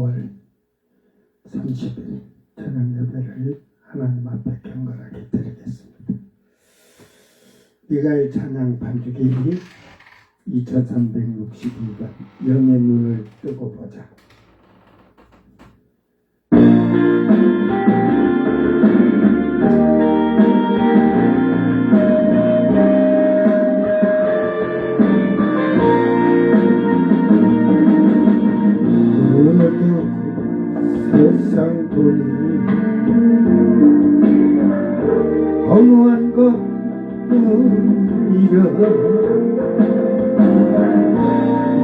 5월 30일 저녁 예배를 하나님 앞에 경건하게 드리겠습니다. 미가엘 찬양 반주기 2362번 영의 눈을 뜨고 보자. 세상 돈이 허무한 것뿐이라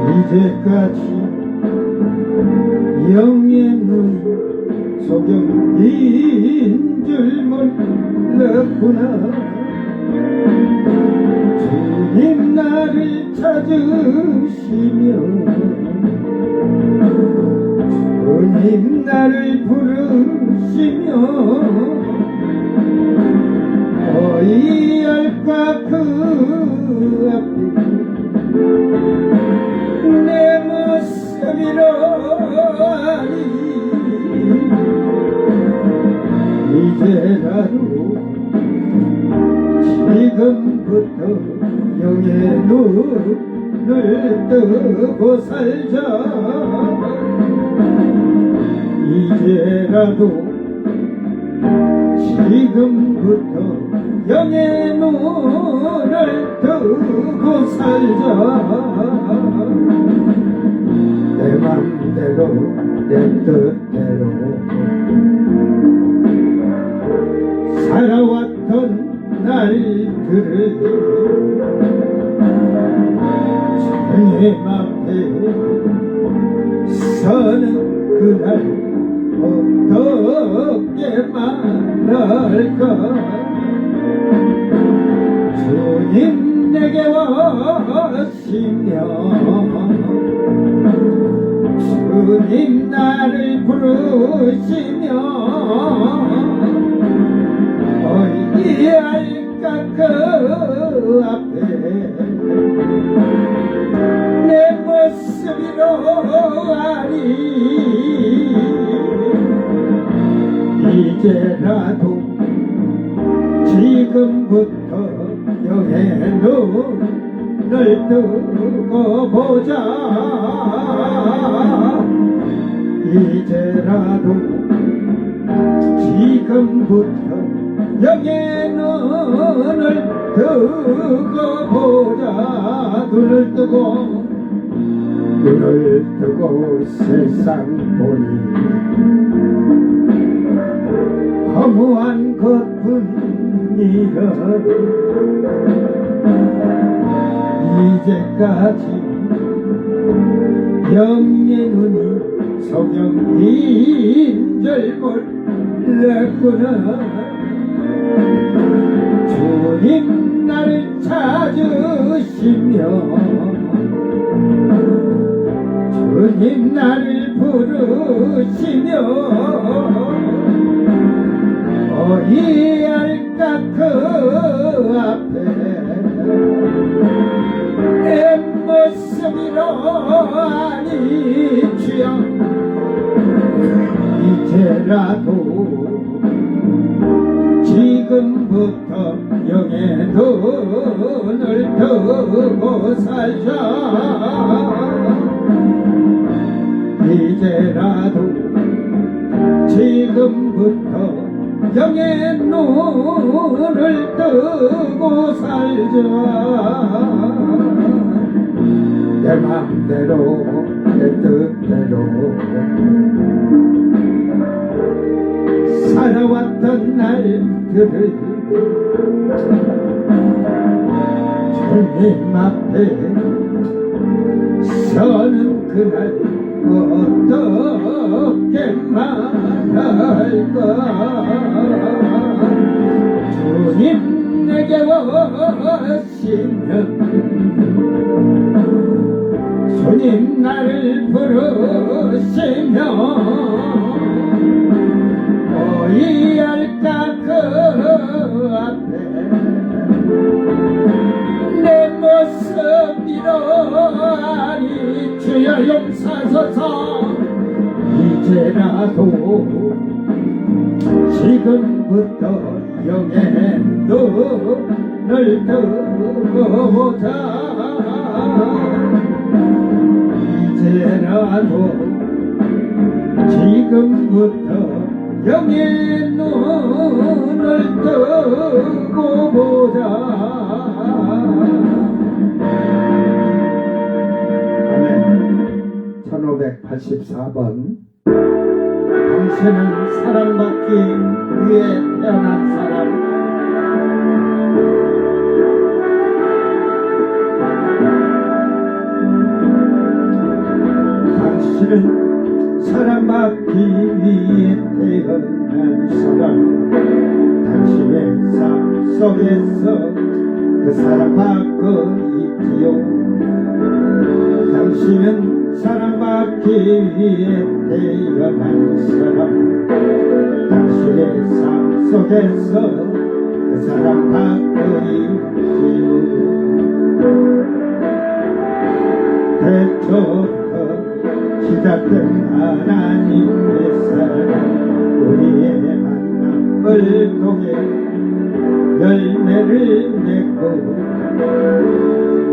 이제까지 영의 눈 소경인 줄 몰랐구나. 주님 나를 찾으시며 주님 나를 부르시며 어이할까 그 앞에 내 모습이로 아니 이제라도 지금부터 영의 눈을 뜨고 살자. 이제라도 지금부터 영의 눈을 뜨고 살자. 내 맘대로 내 뜻대로 살아왔던 날들을 주님 앞에 서는 그날 어떻게 말할까. 주님 내게 와시며 주님 나를 부르시며 어디할까 그 앞에 내 모습이로 아니 이제라도 지금부터 영의 눈을 뜨고 보자. 이제라도 지금부터 영의 눈을 뜨고 보자. 눈을 뜨고 세상 보니 허무한 것뿐이라 이제까지 영의 눈이 소경인 줄 몰랐구나. 주님 나를 찾으시며 주님 나를 부르시며 어디할까 그 앞에 내 모습이로 아니 주여. 이제라도 지금부터 영의 눈을 뜨고 살자. 이제라도 지금부터 영의 눈을 뜨고 살자. 내 맘대로 내 뜻대로 살아왔던 날들을 주님 앞에 서는 그날 어떻게 말할까. 주님 내게 오시면 주님 나를 부르시며 어이할까 그 앞에 내 모습 이러하니 주여 용서하소서. 이제라도 지금부터 영의 눈을 뜨고보자. 이제라도 지금부터 영의 눈을 뜨고 보자. 아멘. 1584번. 당신은 사랑받기 위해 태어난 사람. 당신은 사랑받기 위해 태어난 사람. 당신의 삶 속에서 그 사랑받고 있지요. 당신은 사랑받기 위해 태어난 사람. 당신의 삶 속에서 그 사랑받고 있지요. 태초부터 시작된 하나님의 사랑, 우리의 만남을 통해 열매를 맺고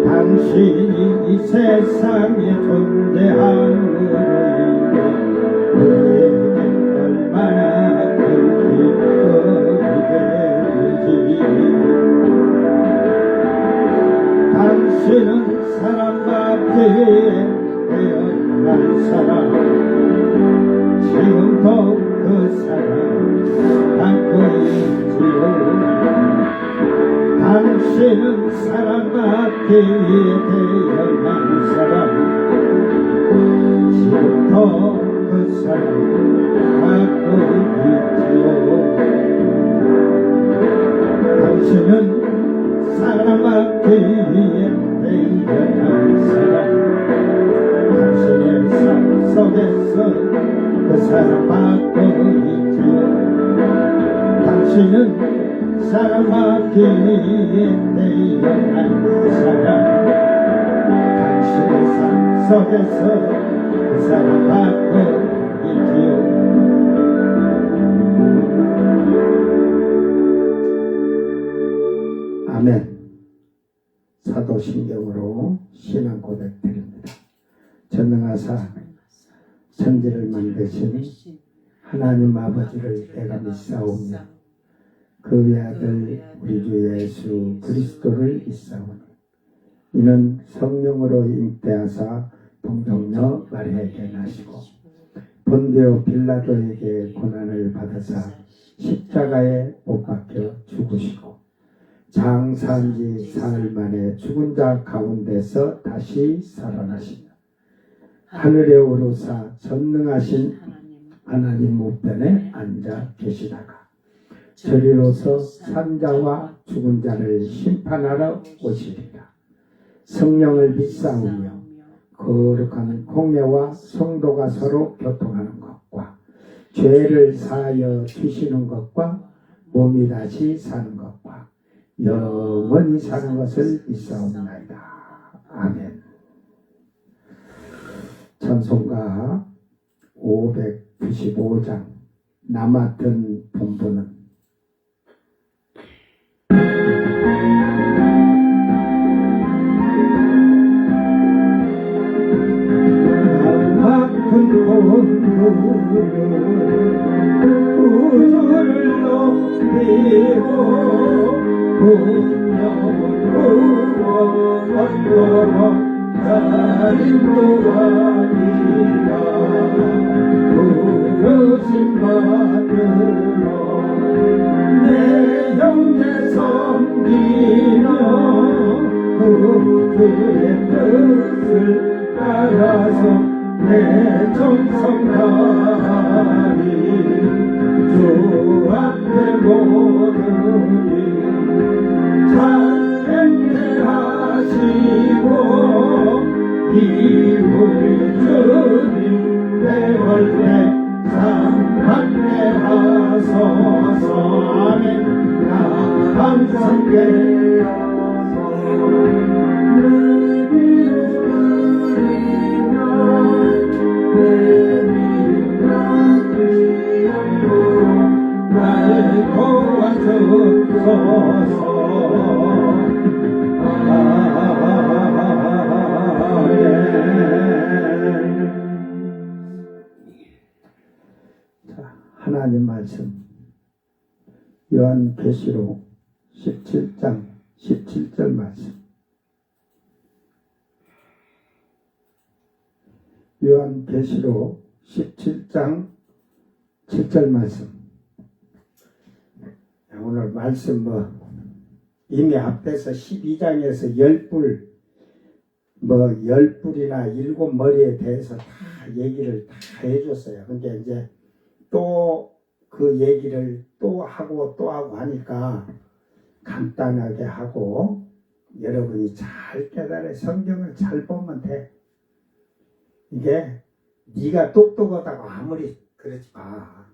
당신이 이 세상에 존재함으로 인해 우리에게 얼마나 큰 기쁨이 되는지. 당신은 사랑받기 위해 태어난 사람. 지금도 그 사랑 받고 있지요. 당신은 사랑받기 위해 태어난 사람. 지금도 그 사랑 받고 있지요. 당신은 사랑받기 위해 태어난 사람. 당신의 삶 속에서 그 사랑받고 있지요. 당신은 사랑받기 위해 태어난 사람. 당신의 삶 속에서 그 사랑받고 있지요. 아멘. 사도신경으로 신앙 고백드립니다. 전능하사 천지를 만드신 하나님 아버지를 내가 믿사오며 그 외아들 우리 주 예수 그리스도를 믿사오니 이는 성령으로 잉태하사 동정녀 마리아에게 나시고 본디오 빌라도에게 고난을 받으사 십자가에 못 박혀 죽으시고 장사한 지 사흘 만에 죽은 자 가운데서 다시 살아나시며 하늘에 오르사 전능하신 하나님 우편에 앉아 계시다가 저리로서 산자와 죽은 자를 심판하러 오시리라. 성령을 믿사오며 거룩한 공예와 성도가 서로 교통하는 것과 죄를 사하여 주시는 것과 몸이 다시 사는 것과 영원히 사는 것을 믿사옵나이다. 아멘. 찬송가 595장 나 맡은 본분은 우주를 높이고 운명을 구원하고 자린도하리라. 부르심 받으러 내 형제 섬기며 그의 뜻을 따라서 내 정성 다하리. 주 앞에 모두리 잘 행태하시고 이 우리 주님 배울 때 상받게 하소서. 아멘. 나 감사께 하소서. 하나님 말씀 요한계시록 17장 17절 말씀. 요한계시록 17장 7절 말씀. 오늘 말씀 이미 앞에서 12장에서 10불 10불이나 7머리에 대해서 다 얘기를 다 해줬어요. 근데 이제 또 그 얘기를 또 하고 하니까 간단하게 하고 여러분이 잘 깨달아 성경을 잘 보면 돼. 이게 네가 똑똑하다고 아무리 그러지 마.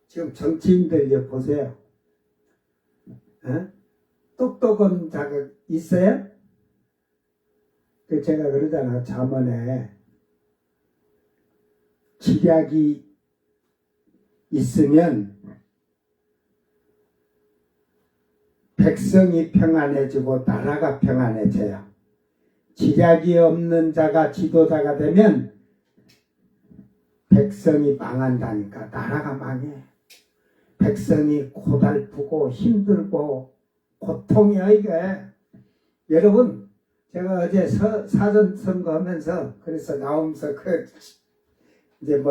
지금 정치인들 보세요. 똑똑한 자가 있어요? 제가 그러잖아. 잠언에 지략이 있으면 백성이 평안해지고 나라가 평안해져요. 지략이 없는 자가 지도자가 되면 백성이 망한다니까. 나라가 망해. 백성이 고달프고 힘들고 고통이야 이게. 여러분 제가 어제 사전 선거하면서 그래서 나오면서 이제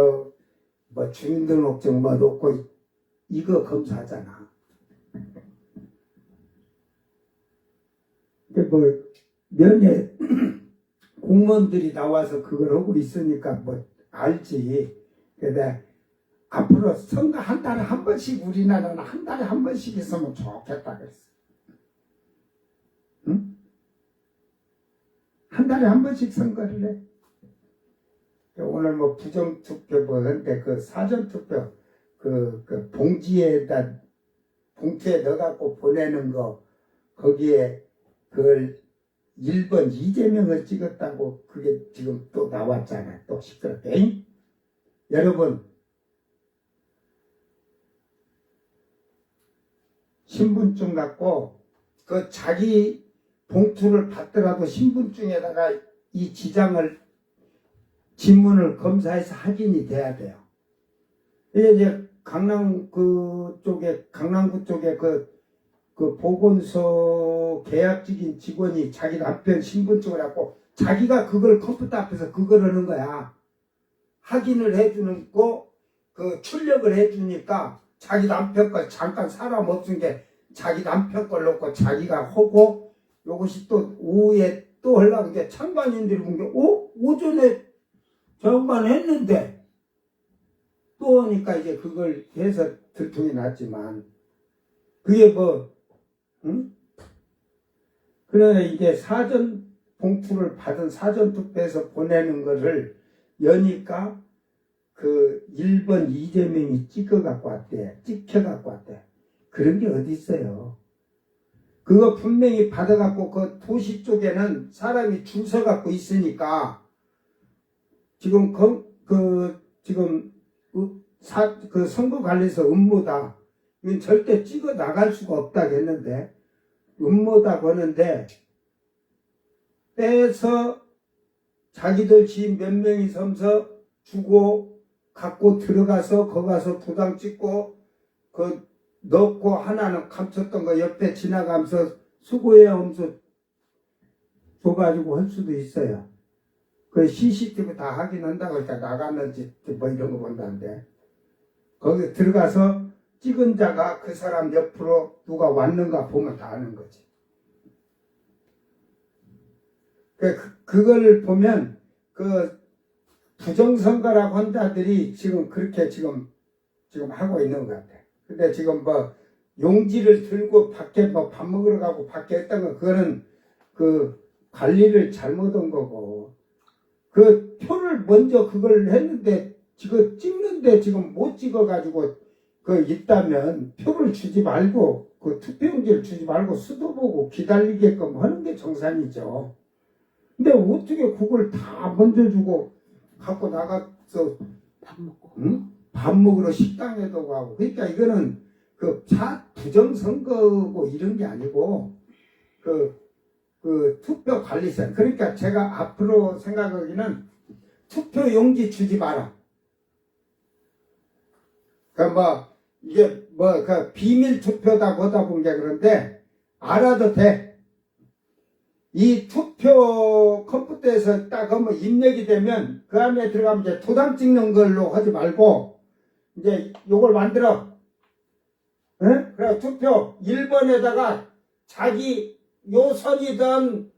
주민등록증 놓고 이거 검사하잖아. 근데 면회 공무원들이 나와서 그걸 하고 있으니까 알지. 근데 앞으로 선거 한 달에 한 번씩 우리나라는 한 달에 한 번씩 있으면 좋겠다 그랬어. 응? 한 달에 한 번씩 선거를 해. 오늘 부정투표 했는데 그 사전투표 그 봉지에 넣어갖고 보내는 거 거기에 그걸 1번 이재명을 찍었다고 그게 지금 또 나왔잖아요. 또 시끄럽게. 여러분 신분증 갖고 그 자기 봉투를 받더라도 신분증에다가 이 지문을 검사해서 확인이 돼야 돼요. 이제 강남구 쪽에 그 보건소 계약직인 직원이 자기 남편 신분증을 갖고 자기가 그걸 컴퓨터 앞에서 그걸 하는 거야. 확인을 해주는 거, 출력을 해주니까 자기 남편 거 잠깐 사람 없은 게 자기 남편 걸 놓고 자기가 하고 요것이 또 오후에 또 하려고 이제 참관인들이 본 게 오전에 저번 했는데 또 하니까 이제 그걸 해서 들통이 났지만 그게 응? 그래 이제 사전 봉투를 받은 사전 투표에서 보내는 거를 여니까 그 1번 이재명이 찍혀갖고 왔대. 그런 게 어디 있어요. 그거 분명히 받아갖고 그 도시 쪽에는 사람이 줄 서갖고 있으니까 지금 그 선거관리소 업무다. 이건 절대 찍어 나갈 수가 없다겠는데 업무다 보는데 빼서 자기들 지인 몇 명이 섬서 주고 갖고 들어가서 거기 가서 도장 찍고 넣고 하나는 감췄던 거 옆에 지나가면서 수고해요 하면서 줘가지고 할 수도 있어요. 그 CCTV 다 확인한다고 일단 나갔는지 이런 거 본다는데 거기 들어가서 찍은 자가 그 사람 옆으로 누가 왔는가 보면 다 아는 거지. 그걸 보면 부정선거라고 한 자들이 지금 그렇게 지금 하고 있는 것 같아. 근데 지금 용지를 들고 밖에 밥 먹으러 가고 밖에 했던 거 그거는 관리를 잘못한 거고 그 표를 먼저 그걸 했는데 지금 찍는데 지금 못 찍어가지고 있다면 표를 주지 말고 투표용지를 주지 말고 수도 보고 기다리게끔 하는 게 정상이죠. 근데 어떻게 그걸 다 먼저 주고 갖고 나가서 밥 먹으러 식당에도 가고 그러니까 이거는 부정선거고 이런 게 아니고 투표관리센 그러니까 제가 앞으로 생각하기는 투표용지 주지 마라. 이게 비밀 투표다 보다 본 게 그런데, 알아도 돼. 이 투표 컴퓨터에서 딱 한번 입력이 되면, 그 안에 들어가면 이제 도장 찍는 걸로 하지 말고, 이제 요걸 만들어. 응? 그래, 투표 1번에다가 자기 요선이든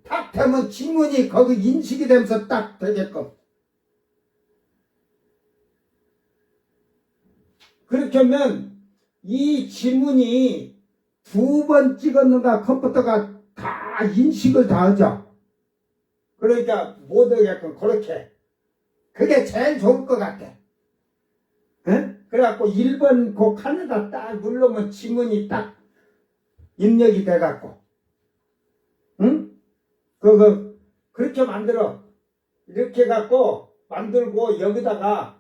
딱 되면 지문이 거기 인식이 되면서 딱 되게끔. 그렇게 하면 이 지문이 2번 찍었는가 컴퓨터가 다 인식을 다 하죠. 그러니까 못 하게끔 그렇게. 그게 제일 좋을 것 같아. 응? 그래갖고 1번 그 칸에다 딱 누르면 지문이 딱 입력이 돼갖고. 응? 그렇게 만들어. 이렇게 갖고 만들고 여기다가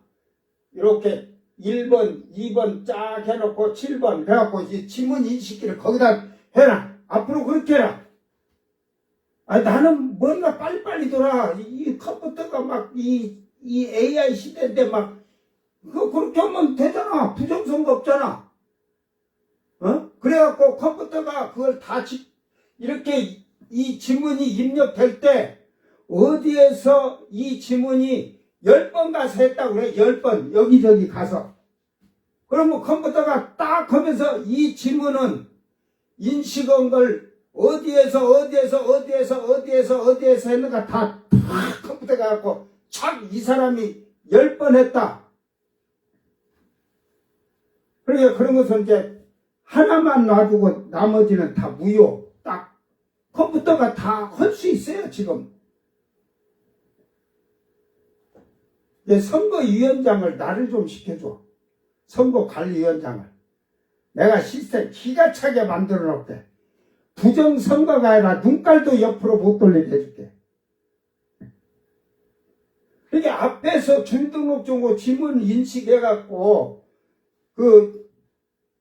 이렇게 1번, 2번 쫙 해놓고 7번 해갖고 이 지문 인식기를 거기다 해라. 앞으로 그렇게 해라. 아니, 나는 머리가 빨리빨리 돌아. 이 컴퓨터가 막 이 AI 시대인데 막 그렇게 하면 되잖아. 부정선거 없잖아. 어? 그래갖고 컴퓨터가 그걸 다 이렇게 이 지문이 입력될 때 어디에서 이 지문이 10번 가서 했다고 그래. 10번 여기저기 가서. 그러면 컴퓨터가 딱 하면서 이 지문은 인식한 걸 어디에서 했는가 다 컴퓨터가 갖고 착 이 사람이 10번 했다. 그러니까 그런 것은 이제 하나만 놔두고 나머지는 다 무효. 딱 컴퓨터가 다 할 수 있어요 지금. 선거위원장을 나를 좀 시켜줘. 선거관리위원장을. 내가 시스템 기가 차게 만들어 놓을게. 부정선거가 아니라 눈깔도 옆으로 못 돌리게 해줄게. 이게 앞에서 주민등록증하고 지문 인식해갖고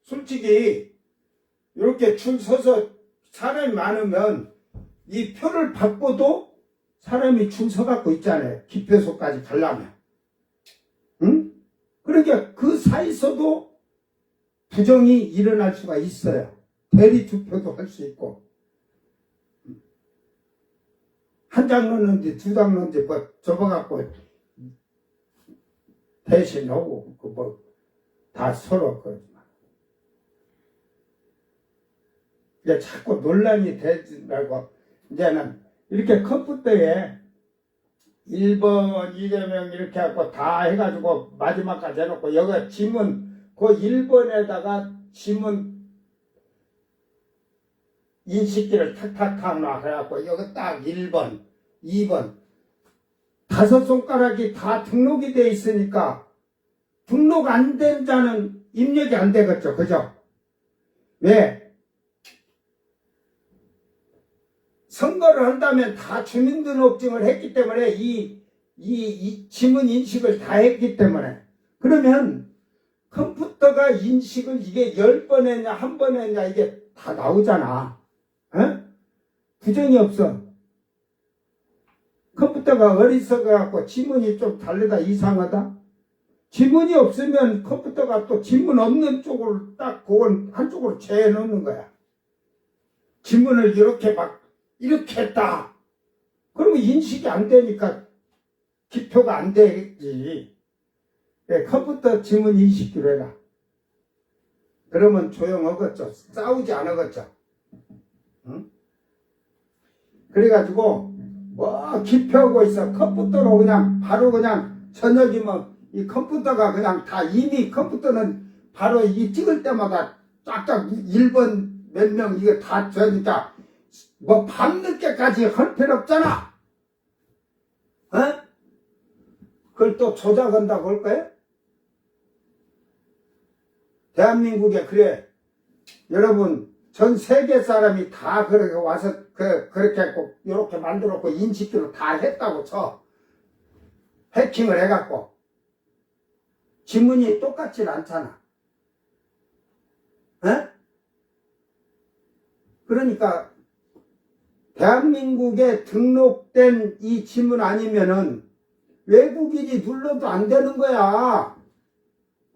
솔직히 이렇게 줄 서서 사람이 많으면 이 표를 받고도 사람이 줄 서갖고 있잖아요. 기표소까지 가려면. 응? 그러니까 그 사이에서도 부정이 일어날 수가 있어요. 대리 투표도 할 수 있고. 한 장 넣는지 2장 넣는지 접어갖고 대신하고 다 서로 그러지만. 이제 자꾸 논란이 되지 말고 이제는 이렇게 컴퓨터에 1번 이재명 이렇게 하고 다 해가지고 마지막까지 해놓고 여기 지문 그 1번에다가 지문 인식기를 탁탁탁 놔해갖고 여기 딱 1번 2번 5손가락이 다 등록이 돼 있으니까 등록 안 된 자는 입력이 안 되겠죠. 그죠? 왜? 선거를 한다면 다 주민등록증을 했기 때문에 이 지문 인식을 다 했기 때문에. 그러면 컴퓨터가 인식을 이게 10번 했냐, 1번 했냐, 이게 다 나오잖아. 어? 부정이 없어. 컴퓨터가 어리석어갖고 지문이 좀 다르다, 이상하다. 지문이 없으면 컴퓨터가 또 지문 없는 쪽으로 딱 그건 한쪽으로 재해 놓는 거야. 지문을 이렇게 했다. 그러면 인식이 안 되니까 기표가 안 되겠지. 컴퓨터 지문 인식기로 해라. 그러면 조용하겠죠. 싸우지 않겠죠. 응? 그래가지고 기표하고 있어. 컴퓨터로 그냥 바로 그냥 저녁이면 이 컴퓨터가 그냥 다 이미 컴퓨터는 바로 이 찍을 때마다 쫙쫙 1번 몇 명 이거 다 저니까 밤늦게까지 할 필요 없잖아. 어? 그걸 또 조작한다고 할 거야? 대한민국에 그래. 여러분, 전 세계 사람이 다 그렇게 와서 그렇게 했고, 이렇게 만들었고, 인식기로 다 했다고 쳐. 해킹을 해갖고. 지문이 똑같진 않잖아. 어? 그러니까, 대한민국에 등록된 이 지문 아니면은 외국인이 눌러도 안 되는 거야.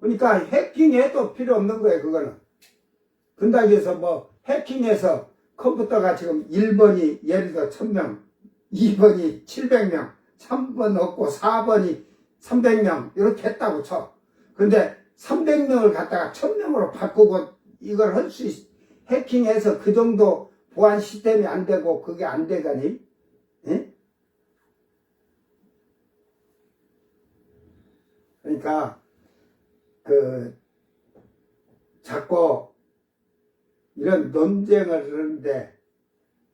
그러니까 해킹해도 필요 없는 거예요, 그거는. 근다고 해서 뭐 해킹해서 컴퓨터가 지금 1번이 예를 들어 1000명, 2번이 700명, 3번 없고 4번이 300명 이렇게 했다고 쳐. 근데 300명을 갖다가 1000명으로 바꾸고 이걸 할 수 해킹해서 그 정도 보안 시스템이 안 되고 그게 안 되가니? 예? 그러니까 자꾸 이런 논쟁을 하는데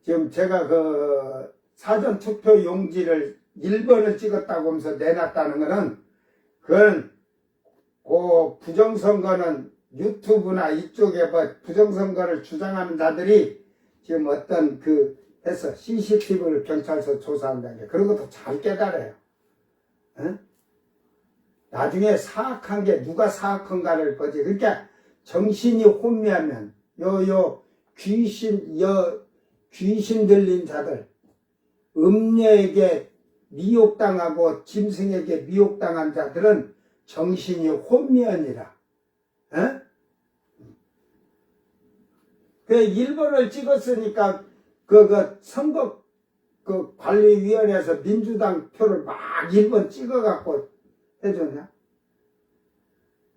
지금 제가 사전투표 용지를 1번을 찍었다고 하면서 내놨다는 거는 그건 부정선거는 유튜브나 이쪽에 뭐 부정선거를 주장하는 자들이 지금 어떤 해서 CCTV를 경찰서 조사한다는 게 그런 것도 잘 깨달아요. 어? 나중에 사악한 게 누가 사악한가를 보지. 그러니까 정신이 혼미하면 귀신 들린 자들, 음녀에게 미혹당하고 짐승에게 미혹당한 자들은 정신이 혼미하니라. 어? 그 1번을 찍었으니까 선거 관리위원회에서 민주당 표를 막 1번 찍어갖고 해줬냐?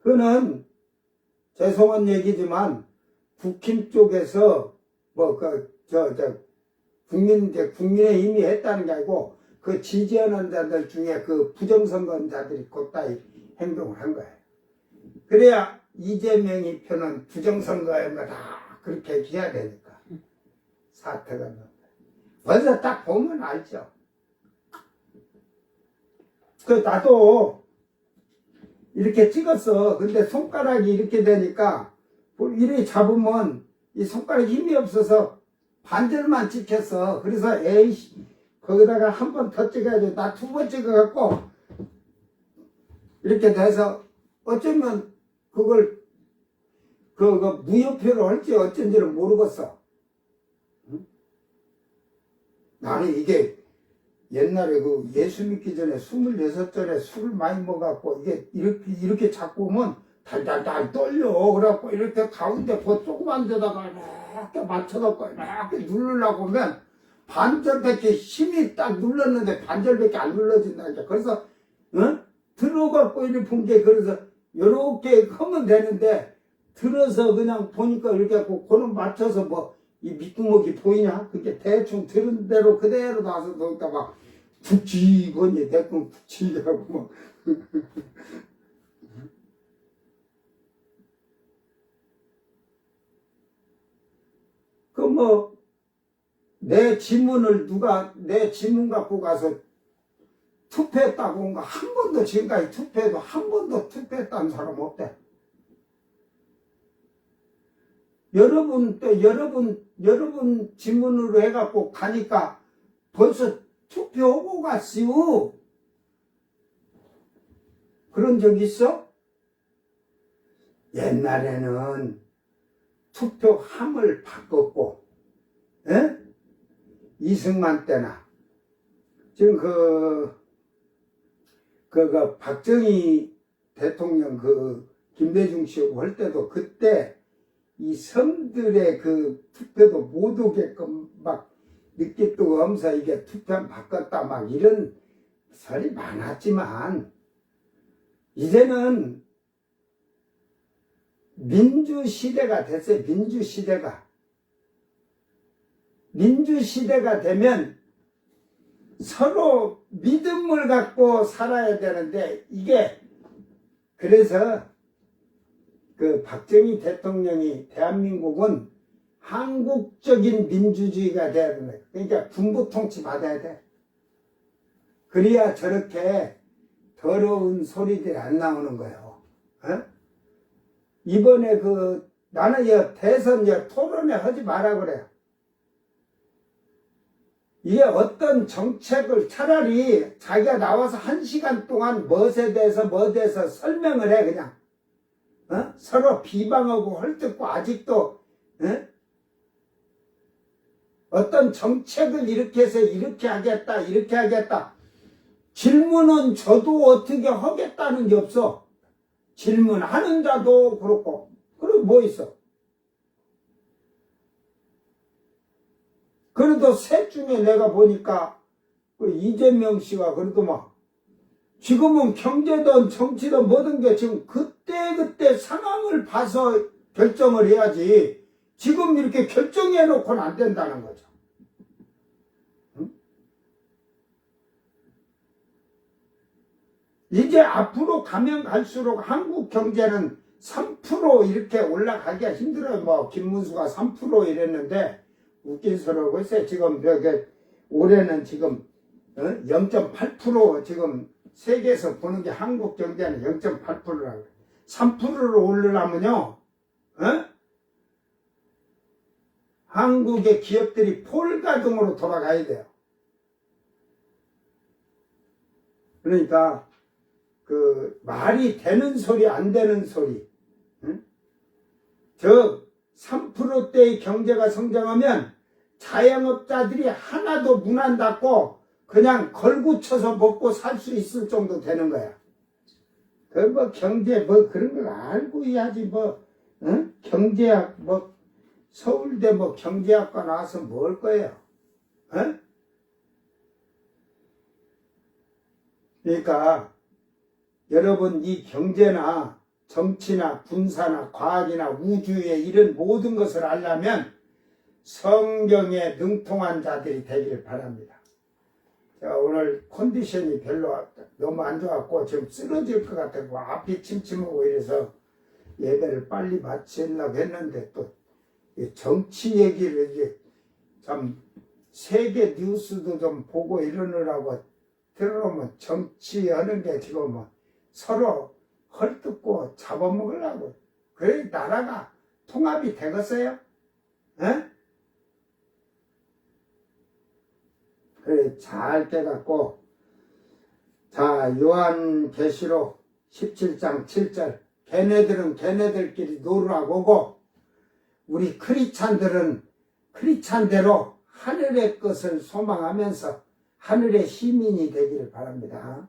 그거는 죄송한 얘기지만 국힘 쪽에서 국민의힘이 했다는 게 아니고 그 지지하는 자들 중에 부정선거자들이 그따위 행동을 한 거예요. 그래야 이재명이 표는 부정선거인 거다 그렇게 해야 되니까 사태가 나. 어디서 딱 보면 알죠. 나도 이렇게 찍었어. 근데 손가락이 이렇게 되니까 이렇게 잡으면 이 손가락에 힘이 없어서 반절만 찍혔어. 그래서 에이씨 거기다가 한 번 더 찍어야지. 나 2번 찍어갖고 이렇게 돼서 어쩌면 그걸 무효표로 할지 어쩐지는 모르겠어. 응? 나는 이게 옛날에 예수 믿기 전에 26전에 술을 많이 먹어갖고 이게 이렇게 잡고 오면 달달달 떨려. 그래갖고 이렇게 가운데 조그만 데다가 이렇게 맞춰갖고 이렇게 누르려고 하면 반절밖에 힘이 딱 눌렀는데 반절밖에 안 눌러진다니까. 그래서 들어갖고 이렇게 본 게 그래서 요렇게 하면 되는데 들어서 그냥 보니까 이렇게 하고 그는 맞춰서 이 밑구멍이 보이냐? 그게 대충 들은 대로 그대로 나서 거기다 막 북치거니 대충 북치하고 막 내 지문 갖고 가서 투표했다고 한 거 한 번도 지금까지 투표해도 한 번도 투표했다는 사람 없대. 여러분 지문으로 해갖고 가니까 벌써 투표하고 갔어요. 그런 적 있어? 옛날에는 투표함을 바꿨고, 에? 이승만 때나, 지금 박정희 대통령 김대중 씨하고 할 때도 그때 이 성들의 투표도 못 오게끔 막 늦게 뜨고 하면서 이게 투표 바꿨다 막 이런 설이 많았지만 이제는 민주시대가 됐어요. 민주시대가 되면 서로 믿음을 갖고 살아야 되는데 이게 그래서 박정희 대통령이 대한민국은 한국적인 민주주의가 돼야 된다. 그러니까 군부 통치 받아야 돼. 그래야 저렇게 더러운 소리들이 안 나오는 거예요. 어? 이번에 나는 대선 토론회 하지 마라 그래요. 이게 어떤 정책을 차라리 자기가 나와서 1시간 동안 무엇에 대해서 설명을 해 그냥. 서로 비방하고 헐뜯고 아직도 어떤 정책을 이렇게 해서 이렇게 하겠다 질문은 저도 어떻게 하겠다는 게 없어. 질문하는 자도 그렇고. 그리고 뭐 있어? 그래도 셋 중에 내가 보니까 그 이재명 씨가 그래도 막 지금은 경제든 정치든 모든 게 지금 그때그때 상황을 봐서 결정을 해야지 지금 이렇게 결정해 놓고는 안 된다는 거죠. 응? 이제 앞으로 가면 갈수록 한국 경제는 3% 이렇게 올라가기가 힘들어요. 뭐 김문수가 3% 이랬는데 웃긴 소리고 글쎄 지금 올해는 지금 0.8% 지금 세계에서 보는 게 한국 경제는 0.8%라고 3%를 오르려면요 한국의 기업들이 폴가동으로 돌아가야 돼요. 그러니까 그 말이 되는 소리 안 되는 소리 저 3%대의 경제가 성장하면 자영업자들이 하나도 문 안 닫고 그냥 걸고쳐서 먹고 살 수 있을 정도 되는 거야. 그 뭐 경제 뭐 그런 걸 알고 해야지 뭐 경제학 뭐 서울대 뭐 경제학과 나와서 뭐 할 거예요. 그러니까 여러분 이 경제나 정치나 군사나 과학이나 우주의 이런 모든 것을 알려면 성경에 능통한 자들이 되기를 바랍니다. 제가 오늘 컨디션이 별로 너무 안 좋았고 지금 쓰러질 것 같고 앞이 침침하고 이래서 예배를 빨리 마치려고 했는데 또 정치 얘기를 이제 참 세계 뉴스도 좀 보고 이러느라고 들어오면 정치하는 게 지금 뭐 서로 헐뜯고 잡아먹으려고 그래 나라가 통합이 되겠어요? 에? 그래 잘 깨닫고 자 요한계시록 17장 7절 걔네들은 걔네들끼리 놀으라고 오고 우리 크리스찬들은 크리스찬대로 하늘의 것을 소망하면서 하늘의 시민이 되기를 바랍니다.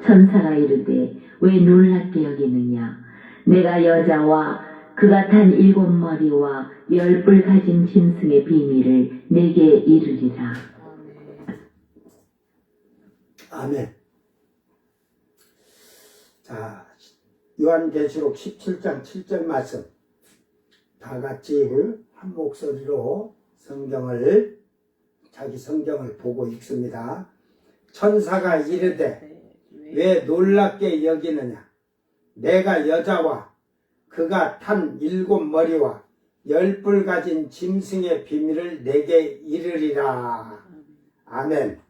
천사가 이르되 왜 놀랍게 여기느냐 내가 여자와 그가 탄 7머리와 10뿔 가진 짐승의 비밀을 내게 이르리라. 아멘. 자 요한계시록 17장 7절 말씀 다 같이 한 목소리로 자기 성경을 보고 읽습니다. 천사가 이르되 왜 놀랍게 여기느냐 내가 여자와 그가 탄 7머리와 10뿔 가진 짐승의 비밀을 내게 이르리라. 아멘.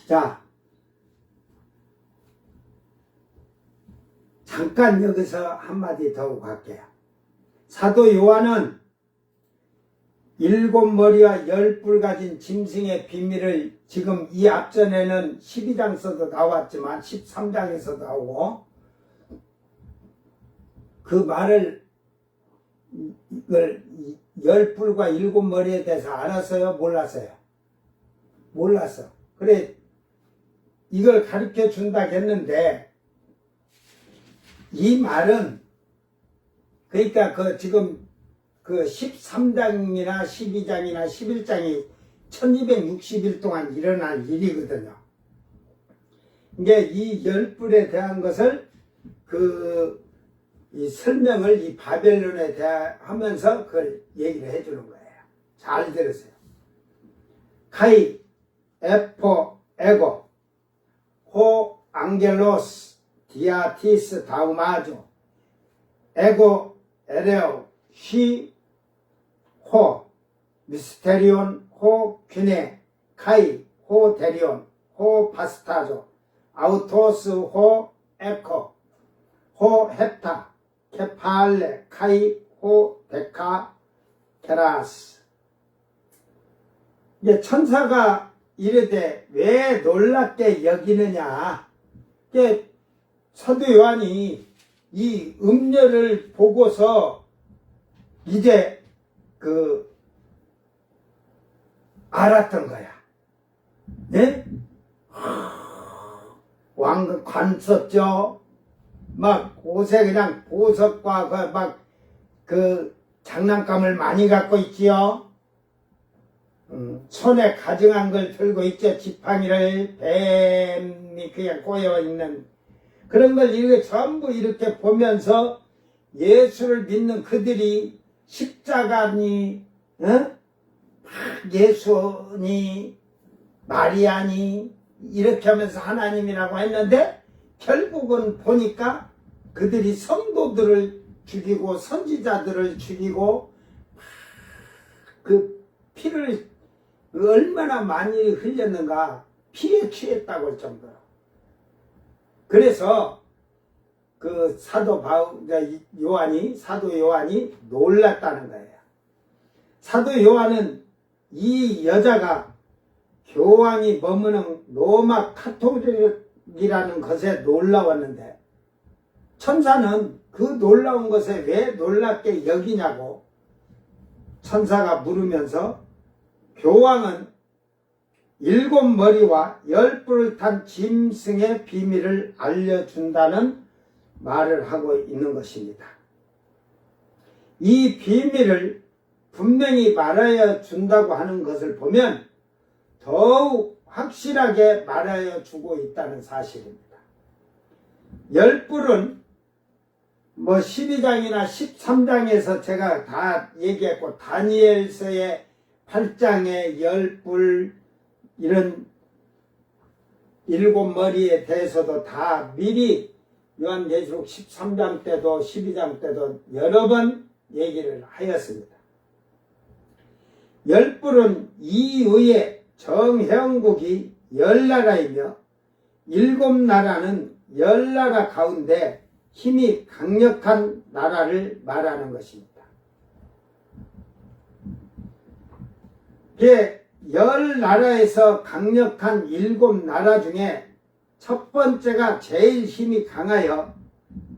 자, 잠깐 여기서 한마디 더 할게요. 사도 요한은 7머리와 10뿔 가진 짐승의 비밀을 지금 이 앞전에는 12장에서도 나왔지만 13장에서도 나오고 그 말을 이걸 10뿔과 7머리에 대해서 알았어요? 몰랐어요? 몰랐어. 그래 이걸 가르쳐 준다 했는데 이 말은 그러니까 지금 13장이나 12장이나 11장이 1260일 동안 일어날 일이거든요. 이게 이 10뿔에 대한 것을 이 설명을 이 바벨론에 대하면서 그걸 얘기를 해주는 거예요. 잘 들으세요. 카이, 에포, 에고, 호, 앙겔로스, 디아티스, 다우마조, 에고, 에레오, 시, 호, 미스테리온, 호, 퀴네, 카이, 호, 데리온, 호, 파스타조, 아우토스, 호, 에코, 호, 헵타, 케팔레, 카이, 호, 데카, 케라스. 이제 천사가 이르되 왜 놀랍게 여기느냐. 사도 요한이 이 음녀를 보고서 이제 알았던 거야. 네? 왕관 관 썼죠. 막 옷에 그냥 보석과 장난감을 많이 갖고 있지요. 손에 가증한 걸 들고 있죠. 지팡이를 뱀이 그냥 꼬여 있는 그런 걸 이렇게 전부 이렇게 보면서 예수를 믿는 그들이 십자가니, 예수니, 마리아니 이렇게 하면서 하나님이라고 했는데 결국은 보니까 그들이 성도들을 죽이고 선지자들을 죽이고 그 피를 얼마나 많이 흘렸는가 피에 취했다고 할 정도로. 그래서 그 사도 요한이 놀랐다는 거예요. 사도 요한은 이 여자가 교황이 머무는 로마 카톨릭이라는 것에 놀라웠는데 천사는 그 놀라운 것에 왜 놀랍게 여기냐고 천사가 물으면서 교황은 7머리와 10뿔을 탄 짐승의 비밀을 알려준다는 말을 하고 있는 것입니다. 이 비밀을 분명히 말하여 준다고 하는 것을 보면 더욱 확실하게 말하여 주고 있다는 사실입니다. 10뿔은 12장이나 13장에서 제가 다 얘기했고 다니엘서의 8장의 10뿔 이런 7머리에 대해서도 다 미리 요한계시록 13장 때도 12장 때도 여러 번 얘기를 하였습니다. 10뿔은 이후에 정형국이 10나라이며 7나라는 10나라 가운데 힘이 강력한 나라를 말하는 것입니다. 10나라에서 강력한 7나라 중에 첫 번째가 제일 힘이 강하여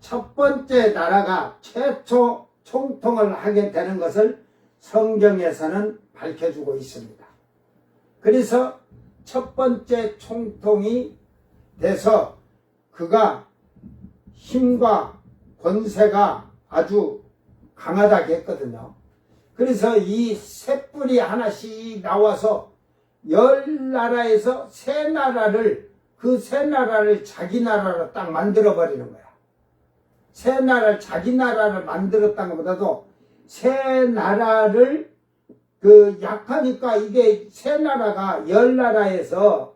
첫 번째 나라가 최초 총통을 하게 되는 것을 성경에서는 밝혀주고 있습니다. 그래서 첫 번째 총통이 돼서 그가 힘과 권세가 아주 강하다고 했거든요. 그래서 이 세 뿔이 하나씩 나와서 10나라에서 세 나라를 그 세 나라를 자기 나라로 딱 만들어버리는 거야. 세 나라를 자기 나라를 만들었다는 것보다도 세 나라를 약하니까 이게 세 나라가 10나라에서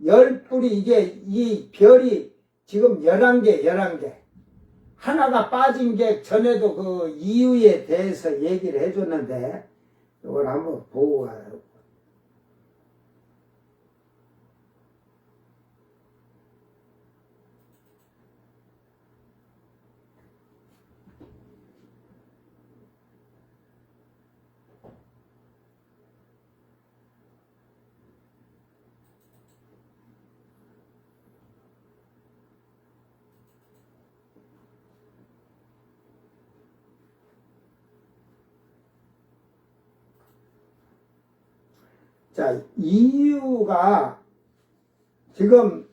10뿔이 이게 이 별이 지금 11개. 하나가 빠진 게 전에도 그 이유에 대해서 얘기를 해줬는데 이걸 한번 보고 가요. 자, 이유가 지금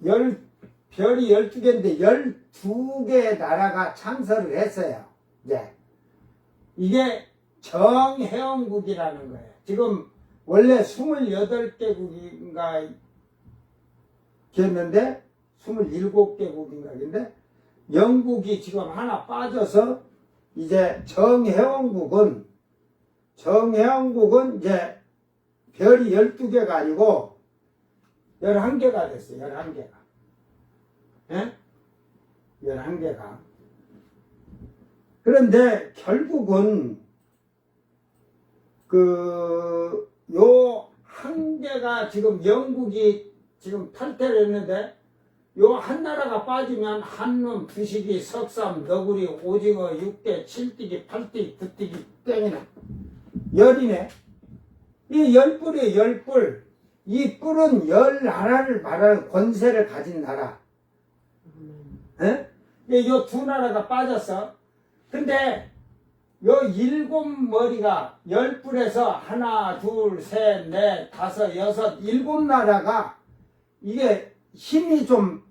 별이 12개인데 12개의 나라가 창설을 했어요. 네. 이게 정회원국이라는 거예요. 지금 원래 28개국인가 겠는데 27개국인가 겠는데 영국이 지금 하나 빠져서 이제 정회원국은 이제 별이 12개가 아니고 11개가 됐어요. 11개가. 예? 11개가. 그런데 결국은 요 한 개가 지금 영국이 지금 탈퇴를 했는데 요 한 나라가 빠지면 한놈, 부시기, 석삼, 너구리, 오징어, 육대, 칠뛰기, 팔뛰기, 굿뛰기, 땡이네. 열이네. 이 10뿔이에요. 10뿔. 이 뿔은 10나라를 말하는 권세를 가진 나라. 이 두 나라가 빠졌어. 근데 요 7머리가 10뿔에서 하나, 둘, 셋, 넷, 다섯, 여섯, 7나라가 이게 힘이 좀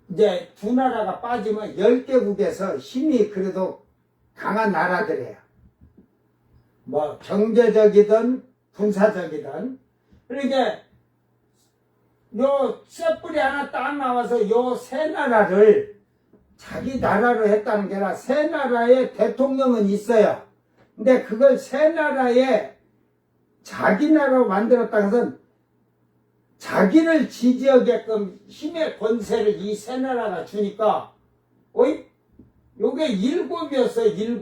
이제 2나라가 빠지면 10개국에서 힘이 그래도 강한 나라들이에요. 뭐 경제적이든 군사적이든. 그러니까 요 쇳불이 하나 딱 나와서 요 세 나라를 자기 나라로 했다는 게 아니라 세 나라의 대통령은 있어요. 근데 그걸 세 나라에 자기 나라로 만들었다는 것은 자기를 지지하게끔 힘의 권세를 이 세 나라가 주니까, 어이? 요게 7이었어요, 7.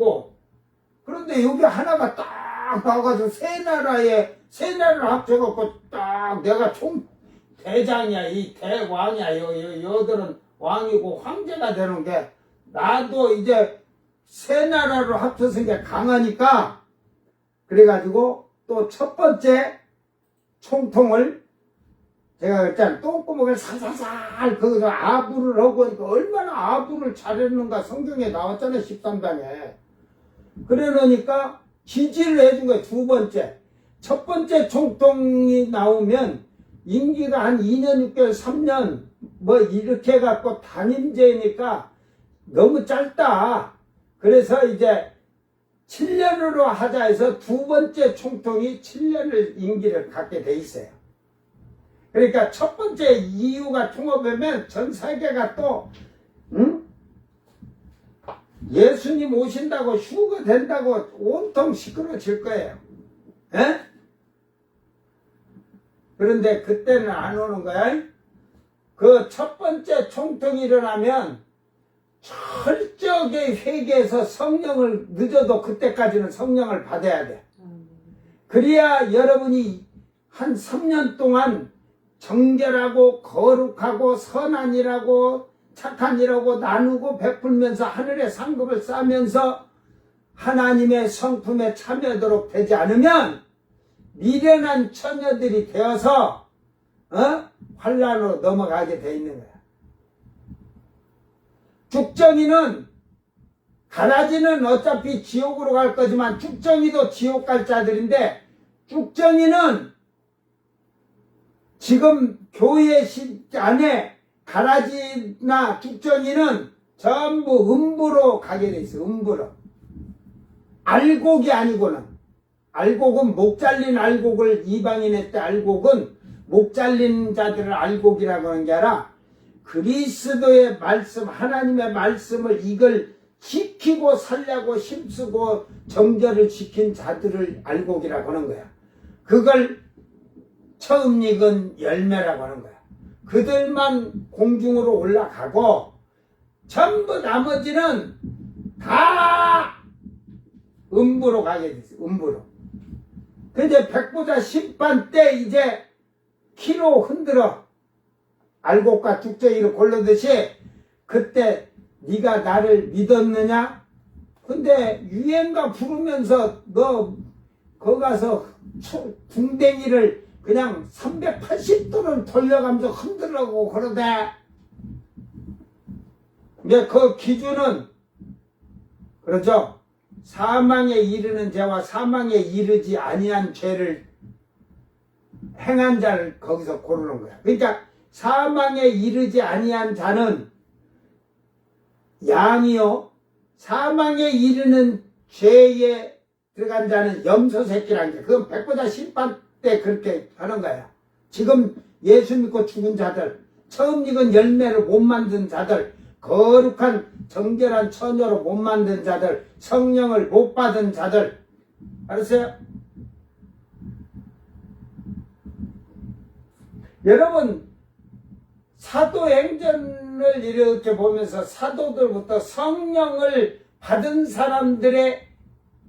그런데 여기 하나가 딱 나와가지고 세 나라를 합쳐갖고 딱 내가 대장이야, 이 대왕이야, 여들은 왕이고 황제가 되는 게, 나도 이제 세 나라로 합쳐서 게 강하니까, 그래가지고 또 첫 번째 총통을 제가 그랬잖아. 똥구멍을 살살살 거기서 아부를 하고 하니까 얼마나 아부를 잘했는가 성경에 나왔잖아요. 13장에. 그래 놓으니까 지지를 해준 거예요. 두 번째. 첫 번째 총통이 나오면 임기가 한 2년 6개월 3년 뭐 이렇게 해갖고 단임제니까 너무 짧다. 그래서 이제 7년으로 하자 해서 두 번째 총통이 7년을 임기를 갖게 돼 있어요. 그러니까 첫 번째 이유가 통합하면 전 세계가 또 예수님 오신다고 휴가 된다고 온통 시끄러질 거예요. 에? 그런데 그때는 안 오는 거야. 그 첫 번째 총통이 일어나면 철저하게 회개해서 성령을 늦어도 그때까지는 성령을 받아야 돼. 그래야 여러분이 한 3년 동안 정결하고 거룩하고 선한 일하고 착한 일하고 나누고 베풀면서 하늘의 상급을 쌓으면서 하나님의 성품에 참여하도록 되지 않으면 미련한 처녀들이 되어서 환란으로 넘어가게 돼 있는 거야. 죽정이는 가라지는 어차피 지옥으로 갈 거지만 죽정이도 지옥 갈 자들인데, 죽정이는 지금 교회 안에 가라지나 죽정이는 전부 음부로 가게 돼 있어. 음부로. 알곡이 아니고는. 알곡은 목 잘린 알곡을 이방인의 때 알곡은 목 잘린 자들을 알곡이라고 하는 게 아니라 그리스도의 말씀, 하나님의 말씀을 이걸 지키고 살려고 힘쓰고 정결을 지킨 자들을 알곡이라고 하는 거야. 그걸 처음 익은 열매라고 하는 거야. 그들만 공중으로 올라가고 전부 나머지는 다 음부로 가게 됐어. 음부로. 근데 백보자 심판 때 이제 키로 흔들어 알곡과 죽정이를 골르듯이 그때 네가 나를 믿었느냐? 근데 유행가 부르면서 너 거기 가서 궁뎅이를 그냥 380도를 돌려가면서 흔들라고 그러대. 근데 그 기준은 그렇죠. 사망에 이르는 죄와 사망에 이르지 아니한 죄를 행한 자를 거기서 고르는 거야. 그러니까 사망에 이르지 아니한 자는 양이요, 사망에 이르는 죄에 들어간 자는 염소 새끼라는 게, 그건 백보자 심판 때 그렇게 하는 거야. 지금 예수 믿고 죽은 자들, 처음 익은 열매를 못 만든 자들, 거룩한 정결한 처녀로 못 만든 자들, 성령을 못 받은 자들, 알았어요? 여러분, 사도행전을 이렇게 보면서 사도들부터 성령을 받은 사람들의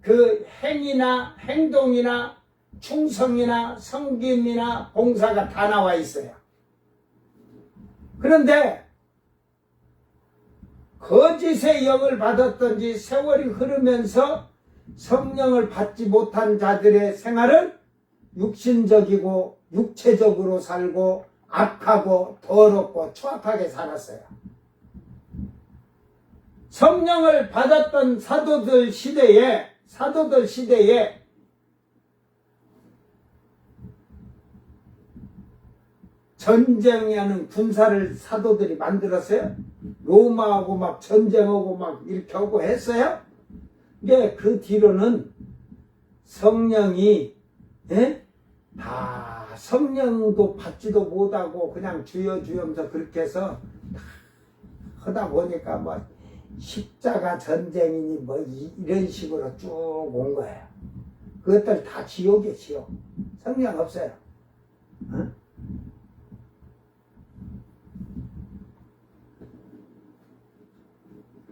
그 행위나 행동이나 충성이나 섬김이나 봉사가 다 나와 있어요. 그런데 거짓의 영을 받았던지 세월이 흐르면서 성령을 받지 못한 자들의 생활은 육신적이고 육체적으로 살고 악하고 더럽고 추악하게 살았어요. 성령을 받았던 사도들 시대에 전쟁하는 군사를 사도들이 만들었어요? 로마하고 막 전쟁하고 막 이렇게 하고 했어요? 근데 그 뒤로는 성령이 다 성령도 받지도 못하고 그냥 주여 주여면서 그렇게 해서 하다 보니까 뭐 십자가 전쟁이니 뭐 이런 식으로 쭉 온 거예요. 그것들 다 지옥이에요, 지옥. 성령 없어요. 어?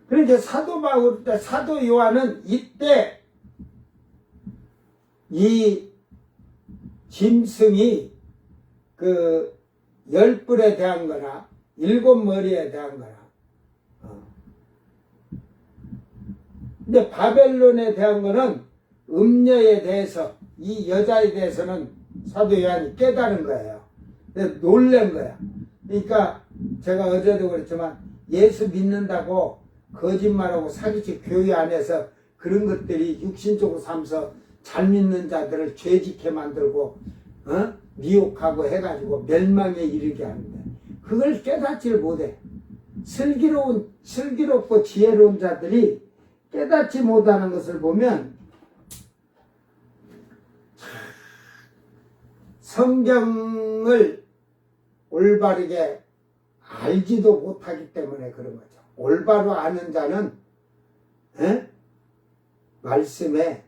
그러니까 사도 요한은 이때 이 짐승이 그 10뿔에 대한 거나 7머리에 대한 거나 근데 바벨론에 대한 거는 음녀에 대해서 이 여자에 대해서는 사도 요한이 깨달은 거예요. 근데 놀란 거야. 그러니까 제가 어제도 그랬지만 예수 믿는다고 거짓말하고 사기치 교회 안에서 그런 것들이 육신적으로 삼서 잘 믿는 자들을 죄짓게 만들고 미혹하고 해가지고 멸망에 이르게 하는데 그걸 깨닫지를 못해. 슬기롭고 지혜로운 자들이 깨닫지 못하는 것을 보면 성경을 올바르게 알지도 못하기 때문에 그런 거죠. 올바로 아는 자는 말씀에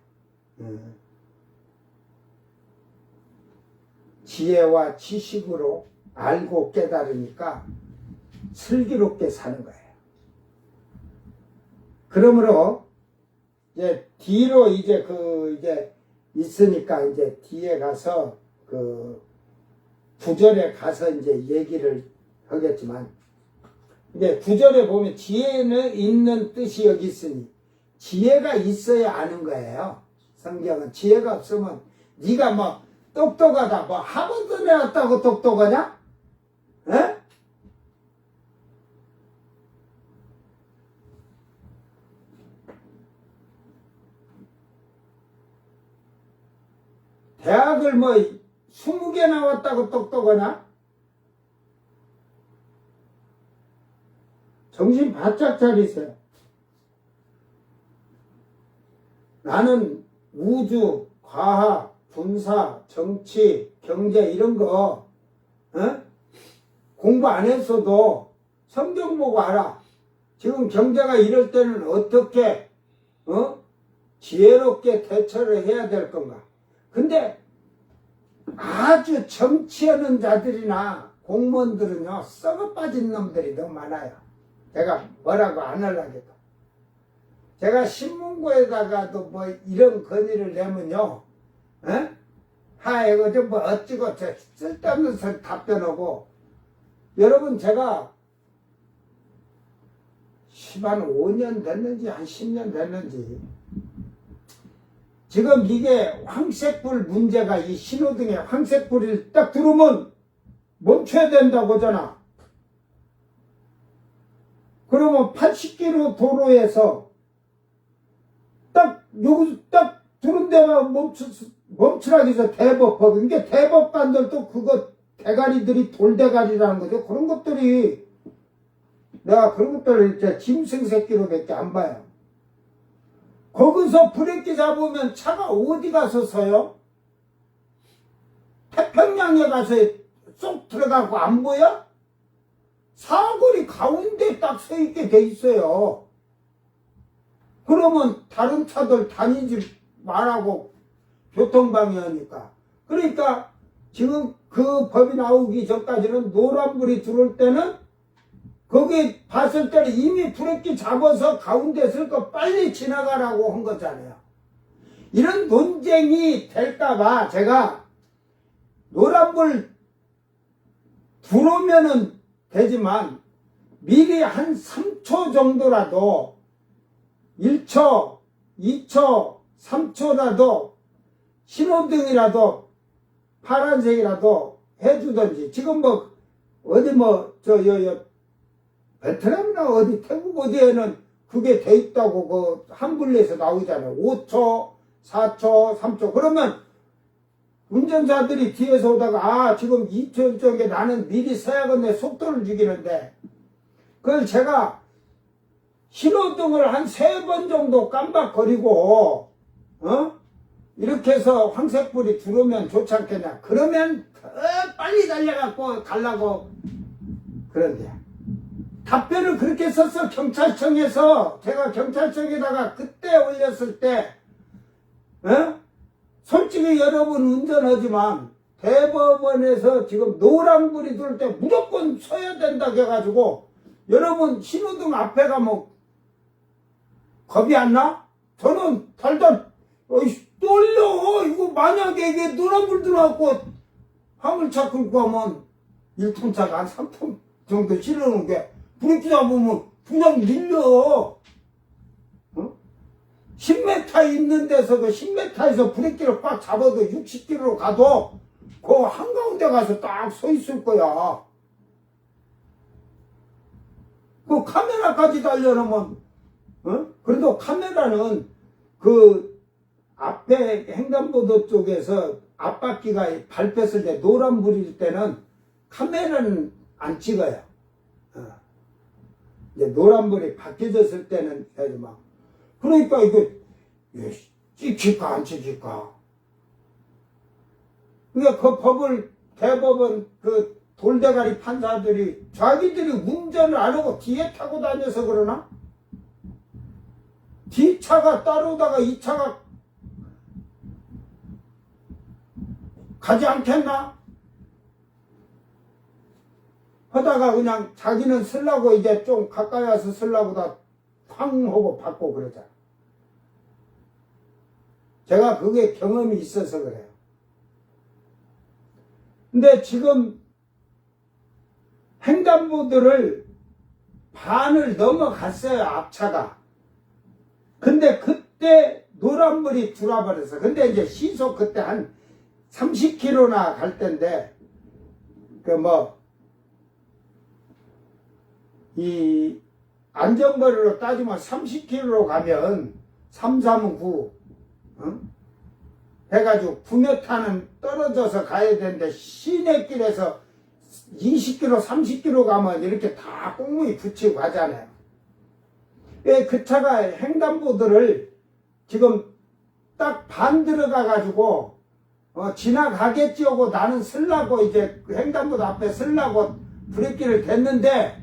지혜와 지식으로 알고 깨달으니까 슬기롭게 사는 거예요. 그러므로 이제 뒤로 이제 있으니까 이제 뒤에 가서 그 9절에 가서 이제 얘기를 하겠지만 이제 9절에 보면 지혜는 있는 뜻이 여기 있으니 지혜가 있어야 아는 거예요. 성경은 지혜가 없으면 네가 뭐 똑똑하다 뭐 하버드 나왔다고 똑똑하냐? 에? 대학을 뭐 20개 나왔다고 똑똑하냐? 정신 바짝 차리세요. 나는 우주, 과학, 군사, 정치, 경제 이런 거 공부 안 했어도 성경 보고 알아. 지금 경제가 이럴 때는 어떻게 지혜롭게 대처를 해야 될 건가. 근데 아주 정치하는 자들이나 공무원들은요 썩어 빠진 놈들이 너무 많아요. 제가 뭐라고 안 하려고도. 제가 신문고에다가도 뭐 이런 건의를 내면요 이거 좀 뭐 어찌고 저 쓸데없는 소리 답변하고 여러분 제가 한 5년 됐는지 한 10년 됐는지 지금 이게 황색불 문제가 이 신호등에 황색불이 딱 들어오면 멈춰야 된다고 하잖아. 그러면 80km 도로에서 딱 여기서 딱 들은 데만 멈추라고 해서 대법법. 이게 대법관들도 그거 대가리들이 돌대가리라는 거죠. 그런 것들이 내가 그런 것들을 이제 짐승 새끼로 밖에 안 봐요. 거기서 브레이크 잡으면 차가 어디 가서 서요? 태평양에 가서 쏙 들어가고 안 보여? 사거리 가운데 딱 서 있게 돼 있어요. 그러면 다른 차들 다니지 말라고 교통방해하니까. 그러니까 지금 그 법이 나오기 전까지는 노란불이 들어올 때는 거기 봤을 때는 이미 브레이크 잡아서 가운데 쓸 거 빨리 지나가라고 한 거잖아요. 이런 논쟁이 될까봐 제가 노란불 들어오면은 되지만 미리 한 3초 정도라도 1초, 2초, 3초라도 신호등이라도 파란색이라도 해주든지. 지금 뭐 어디 뭐 베트남이나 어디 태국 어디에는 그게 돼 있다고 그 한글에서 나오잖아요. 5초, 4초, 3초. 그러면 운전자들이 뒤에서 오다가 아 지금 2초 쪽에 나는 미리 서야겠네 속도를 죽이는데 그걸 제가 신호등을 한 3번 정도 깜박거리고 이렇게 해서 황색불이 들어오면 좋지 않겠냐. 그러면 더 빨리 달려갖고 가려고 그런데 답변을 그렇게 썼어. 경찰청에서 제가 경찰청에다가 그때 올렸을 때 솔직히 여러분 운전하지만 대법원에서 지금 노란불이 들어올 때 무조건 서야 된다 해가지고 여러분 신호등 앞에 가면 겁이 안 나? 저는 달달 떨려. 이거 만약에 이게 노란불 들어왔고 화물차 끌고 가면 1톤차가 한 3톤 정도 실어놓은 게 브레이크 잡으면 그냥 밀려. 10m 있는 데서 그 10m에서 브레이크를 꽉 잡아도 60km로 가도 그 한가운데 가서 딱 서 있을 거야. 그 카메라까지 달려놓으면 그래도 카메라는 그 앞에 횡단보도 쪽에서 앞바퀴가 밟혔을 때 노란불일 때는 카메라는 안 찍어요. 이제 노란불이 바뀌어졌을 때는 해야지 막. 그러니까 이거 찍힐까 안 찍힐까. 그러니까 그 법을 대법원 그 돌대가리 판사들이 자기들이 운전을 안 하고 뒤에 타고 다녀서 그러나? 뒤차가 따르다가 이 차가 가지 않겠나? 하다가 그냥 자기는 쓰려고 이제 좀 가까이 와서 쓰려고 다 쾅 하고 받고 그러잖아. 제가 그게 경험이 있어서 그래요. 근데 지금 횡단보도를 반을 넘어갔어요, 앞차가. 근데 그때 노란불이 들어와버렸어. 근데 이제 시속 그때 한 30km나 갈 때인데, 이 안전거리로 따지면 30km로 가면 3, 3은 9, 해가지고 9m는 떨어져서 가야 되는데 시내길에서 20km, 30km 가면 이렇게 다 꽁무니 붙이고 가잖아요. 왜 그 차가 횡단보도를 지금 딱 반 들어가가지고 지나가겠지 하고 나는 쓰려고 이제 횡단보도 앞에 쓰려고 브레이크를 댔는데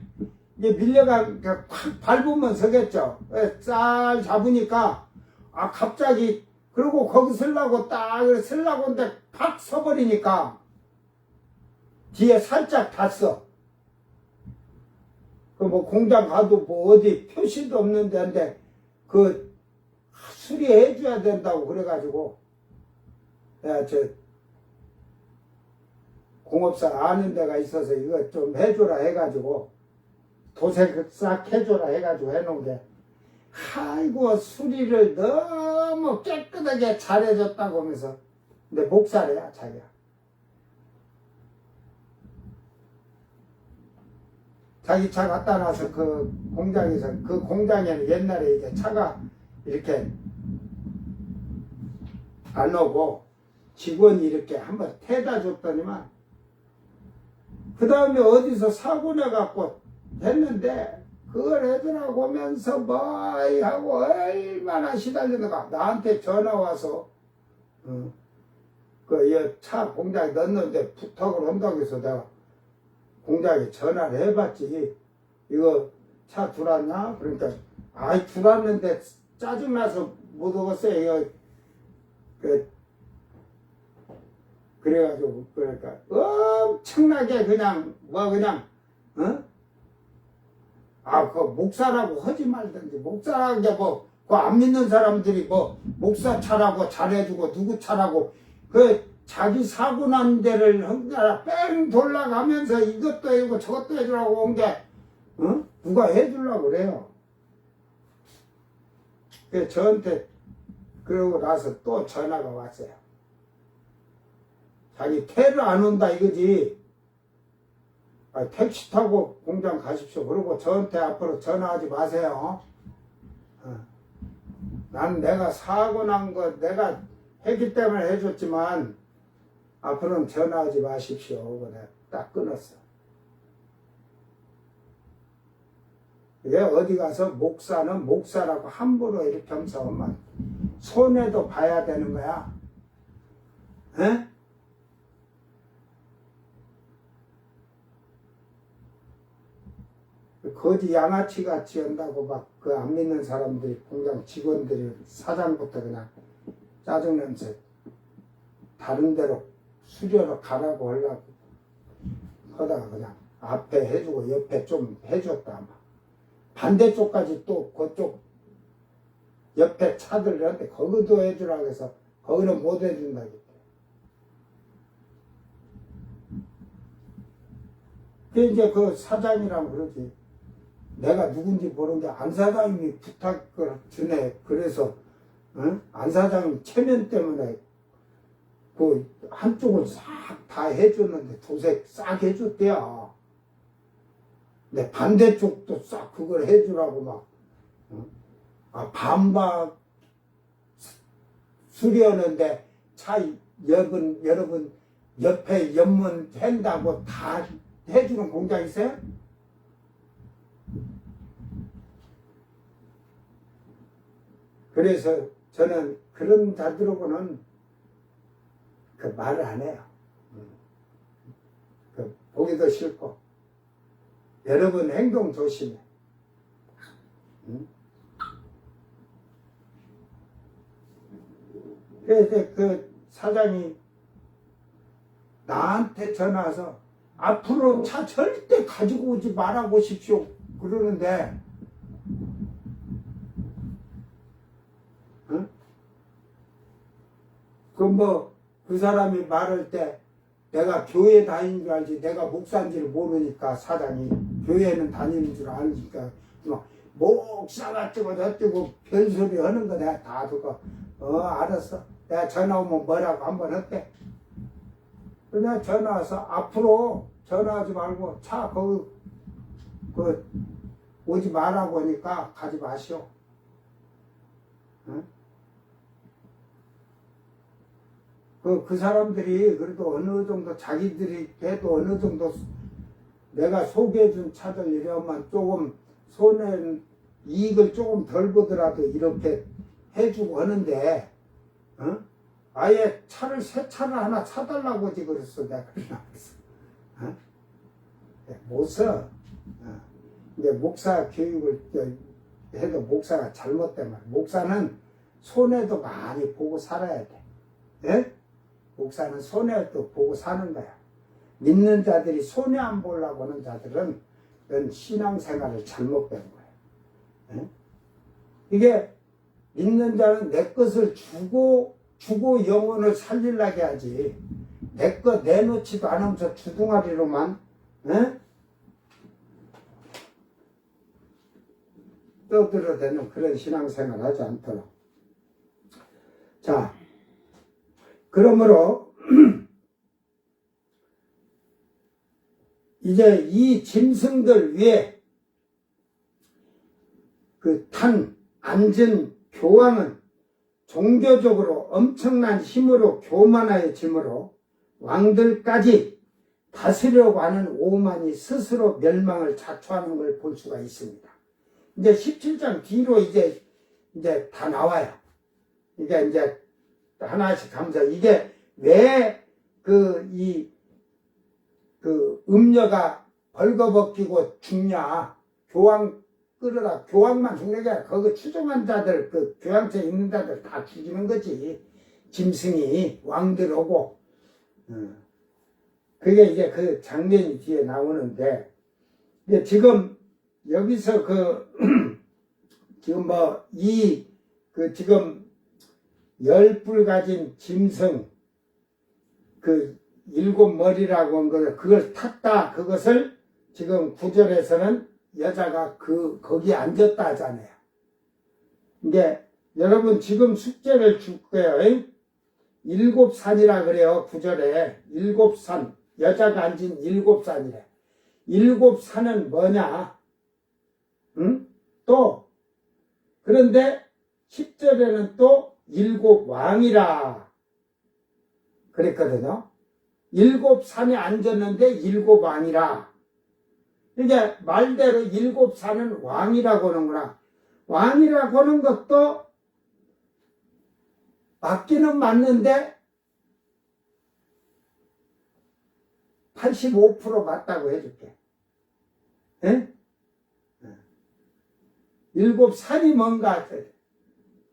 이제 밀려가 확 밟으면 서겠죠. 쌀 잡으니까 갑자기 그리고 거기 쓰려고 딱 쓰려고 하는데 팍 서버리니까 뒤에 살짝 닿았어. 그 뭐 공장 가도 뭐 어디 표시도 없는 데인데 그 수리해 줘야 된다고 그래가지고 저 공업사 아는 데가 있어서 이거 좀 해줘라 해가지고 도색 싹 해줘라 해가지고 해놓은 게 아이고 수리를 너무 깨끗하게 잘해줬다고 하면서 근데 목살이야 자기야. 자기 차 갖다 놔서 그 공장에서 그 공장에는 옛날에 이제 차가 이렇게 안 오고 직원이 이렇게 한번 태다 줬더니만 그 다음에 어디서 사고 내갖고 했는데 그걸 해주라고 하면서 뭐 하고 얼마나 시달리는가. 나한테 전화 와서 그 차 공장에 넣었는데 부탁을 한다고 해서 내가 공장에 전화를 해봤지. 이거 차 들어왔나? 그러니까 아이 들어왔는데 짜증나서 못 오겠어요. 그래가지고 그러니까 엄청나게 그냥 그 목사라고 하지 말든지. 목사라는 게 뭐 그 안 믿는 사람들이 뭐 목사 차라고 잘해주고 누구 차라고 그 자기 사고 난 데를 헝달아 뺑 돌아가면서 이것도 해주고 저것도 해주라고 온 게 누가 해주려고 그래요. 그래서 저한테 그러고 나서 또 전화가 왔어요. 자기 퇴를 안 온다 이거지. 택시 타고 공장 가십시오. 그리고 저한테 앞으로 전화하지 마세요. 난 내가 사고 난 거 내가 했기 때문에 해줬지만 앞으로는 전화하지 마십시오. 내가 딱 끊었어. 왜 어디 가서 목사는 목사라고 함부로 이렇게 하면 손해도 봐야 되는 거야. 에? 거지 양아치 같이 한다고 막 그 안 믿는 사람들이 공장 직원들이 사장부터 그냥 짜증내면서 다른 데로 수료로 가라고 하려고 하다가 그냥 앞에 해주고 옆에 좀 해줬다. 막 반대쪽까지 또 그쪽 옆에 차들한테 거기도 해주라고 해서 거기는 못 해준다고. 그 이제 그 사장이라고 그러지. 내가 누군지 모르는데 안 사장님이 부탁을 주네. 그래서 안 사장님 체면 때문에 그 한쪽을 싹 다 해줬는데 도색 싹 해줬대요. 근데 반대쪽도 싹 그걸 해주라고 막 반박 수리하는데 차 여러분 옆에 연문 한다고 다 해주는 공장 있어요? 그래서 저는 그런 자들하고는 그 말을 안 해요. 그 보기도 싫고. 여러분 행동 조심해. 그래서 그 사장이 나한테 전화 와서 앞으로 차 절대 가지고 오지 말아 보십시오 그러는데 그 사람이 말할 때 내가 교회 다니는 줄 알지 내가 목사인지를 모르니까 사장이 교회는 다니는 줄 아니까 목사가 어쩌고 저쩌고 별소리 하는 거 내가 다 듣고 알았어 내가 전화 오면 뭐라고 한번 할게. 그냥 전화 와서 앞으로 전화하지 말고 차 거기 오지 말라고 하니까 가지 마시오. 응? 그 사람들이 그래도 어느 정도 자기들이 해도 어느 정도 내가 소개해준 차들 이러면 조금 손해 이익을 조금 덜 보더라도 이렇게 해주고 하는데 아예 새 차를 하나 사달라고 하지 그랬어. 내가 그랬어. 못 써. 근데 목사 교육을 해도 목사가 잘못된 말. 목사는 손해도 많이 보고 살아야 돼. 예? 목사는 손해도 보고 사는 거야. 믿는 자들이 손해 안 보려고 하는 자들은 그런 신앙생활을 잘못 배운 거야. 예? 이게 믿는 자는 내 것을 주고 영혼을 살리려게 하지. 내 것 내놓지도 않으면서 주둥아리로만 떠들어대는 그런 신앙생활 하지 않도록. 자, 그러므로 이제 이 짐승들 위에 그 앉은 교황은 종교적으로 엄청난 힘으로 교만하여짐으로 왕들까지 다스리려고 하는 오만이 스스로 멸망을 자초하는 걸 볼 수가 있습니다. 이제 17장 뒤로 이제 다 나와요. 이게 이제 하나씩 하면서 이게 왜 음녀가 벌거벗기고 죽냐. 교황 끌어라. 교황만 죽는 게 아니라 거기 추종한 자들, 그 교황처에 있는 자들 다 죽이는 거지. 짐승이 왕들 오고. 그게 이제 그 장면이 뒤에 나오는데, 근데 지금 여기서 지금 지금 10뿔 가진 짐승, 7머리라고 한 걸, 그걸 탔다. 그것을 지금 9절에서는 여자가 거기에 앉았다 하잖아요. 이게 여러분 지금 숙제를 줄 거예요. 7산이라 그래요. 9절에 7산, 여자가 앉은 7산이래. 7산은 뭐냐? 응? 또 그런데 10절에는 또 일곱 왕이라 그랬거든요. 일곱 산에 앉았는데 일곱 왕이라. 이게 말대로 일곱 산은 왕이라고 하는구나. 왕이라고 하는 것도 맞기는 맞는데 85% 맞다고 해줄게. 예? 일곱 산이 뭔가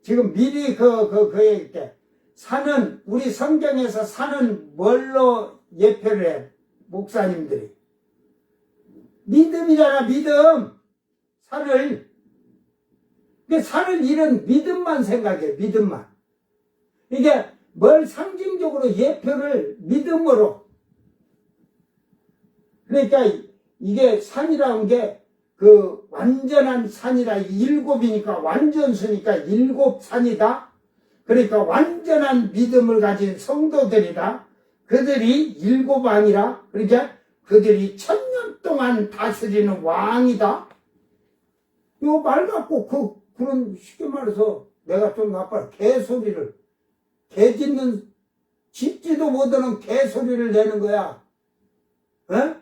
지금 미리 그 얘기할게. 산은 우리 성경에서 산은 뭘로 예표를 해? 목사님들이 믿음이잖아. 믿음. 산을. 근데 산을 잃은 믿음만 생각해. 믿음만. 이게 뭘 상징적으로 예표를 믿음으로. 그러니까 이게 산이라는 게 그 완전한 산이라 일곱이니까 완전수니까 일곱 산이다. 그러니까 완전한 믿음을 가진 성도들이다. 그들이 일곱 왕이라. 그러니까 그들이 1000년 동안 다스리는 왕이다. 이거 말 갖고 그런 쉽게 말해서 내가 좀 나빠. 개소리를. 개 짖는 짖지도 못하는 개소리를 내는 거야. 에?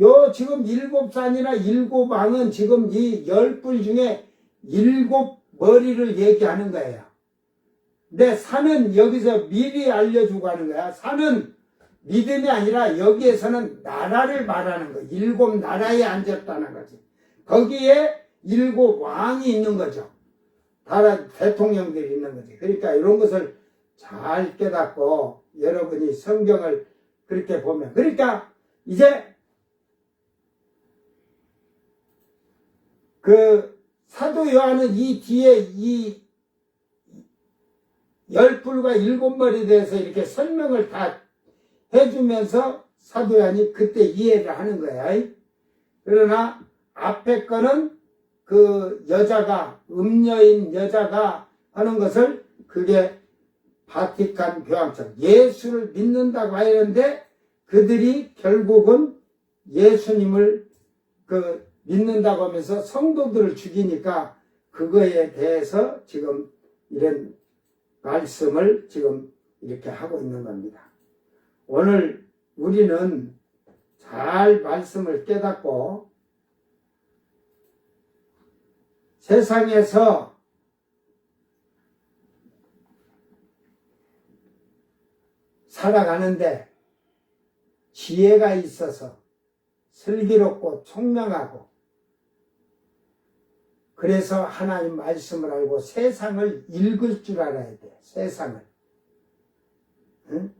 요 지금 일곱 산이나 일곱 왕은 지금 이 10불 중에 일곱 머리를 얘기하는 거예요. 근데 산은 여기서 미리 알려주고 하는 거야. 산은 믿음이 아니라 여기에서는 나라를 말하는 거야. 일곱 나라에 앉았다는 거지. 거기에 일곱 왕이 있는 거죠. 나라 대통령들이 있는 거지. 그러니까 이런 것을 잘 깨닫고 여러분이 성경을 그렇게 보면. 그러니까 이제 그 사도 요한은 이 뒤에 이 10불과 7머리에 대해서 이렇게 설명을 다 해주면서 사도 요한이 그때 이해를 하는 거야. 그러나 앞에 거는 그 여자가 음녀인 여자가 하는 것을 그게 바티칸 교황청 예수를 믿는다고 하는데 그들이 결국은 예수님을 그 믿는다고 하면서 성도들을 죽이니까 그거에 대해서 지금 이런 말씀을 지금 이렇게 하고 있는 겁니다. 오늘 우리는 잘 말씀을 깨닫고 세상에서 살아가는데 지혜가 있어서 슬기롭고 총명하고 그래서 하나님 말씀을 알고 세상을 읽을 줄 알아야 돼. 세상을. 응?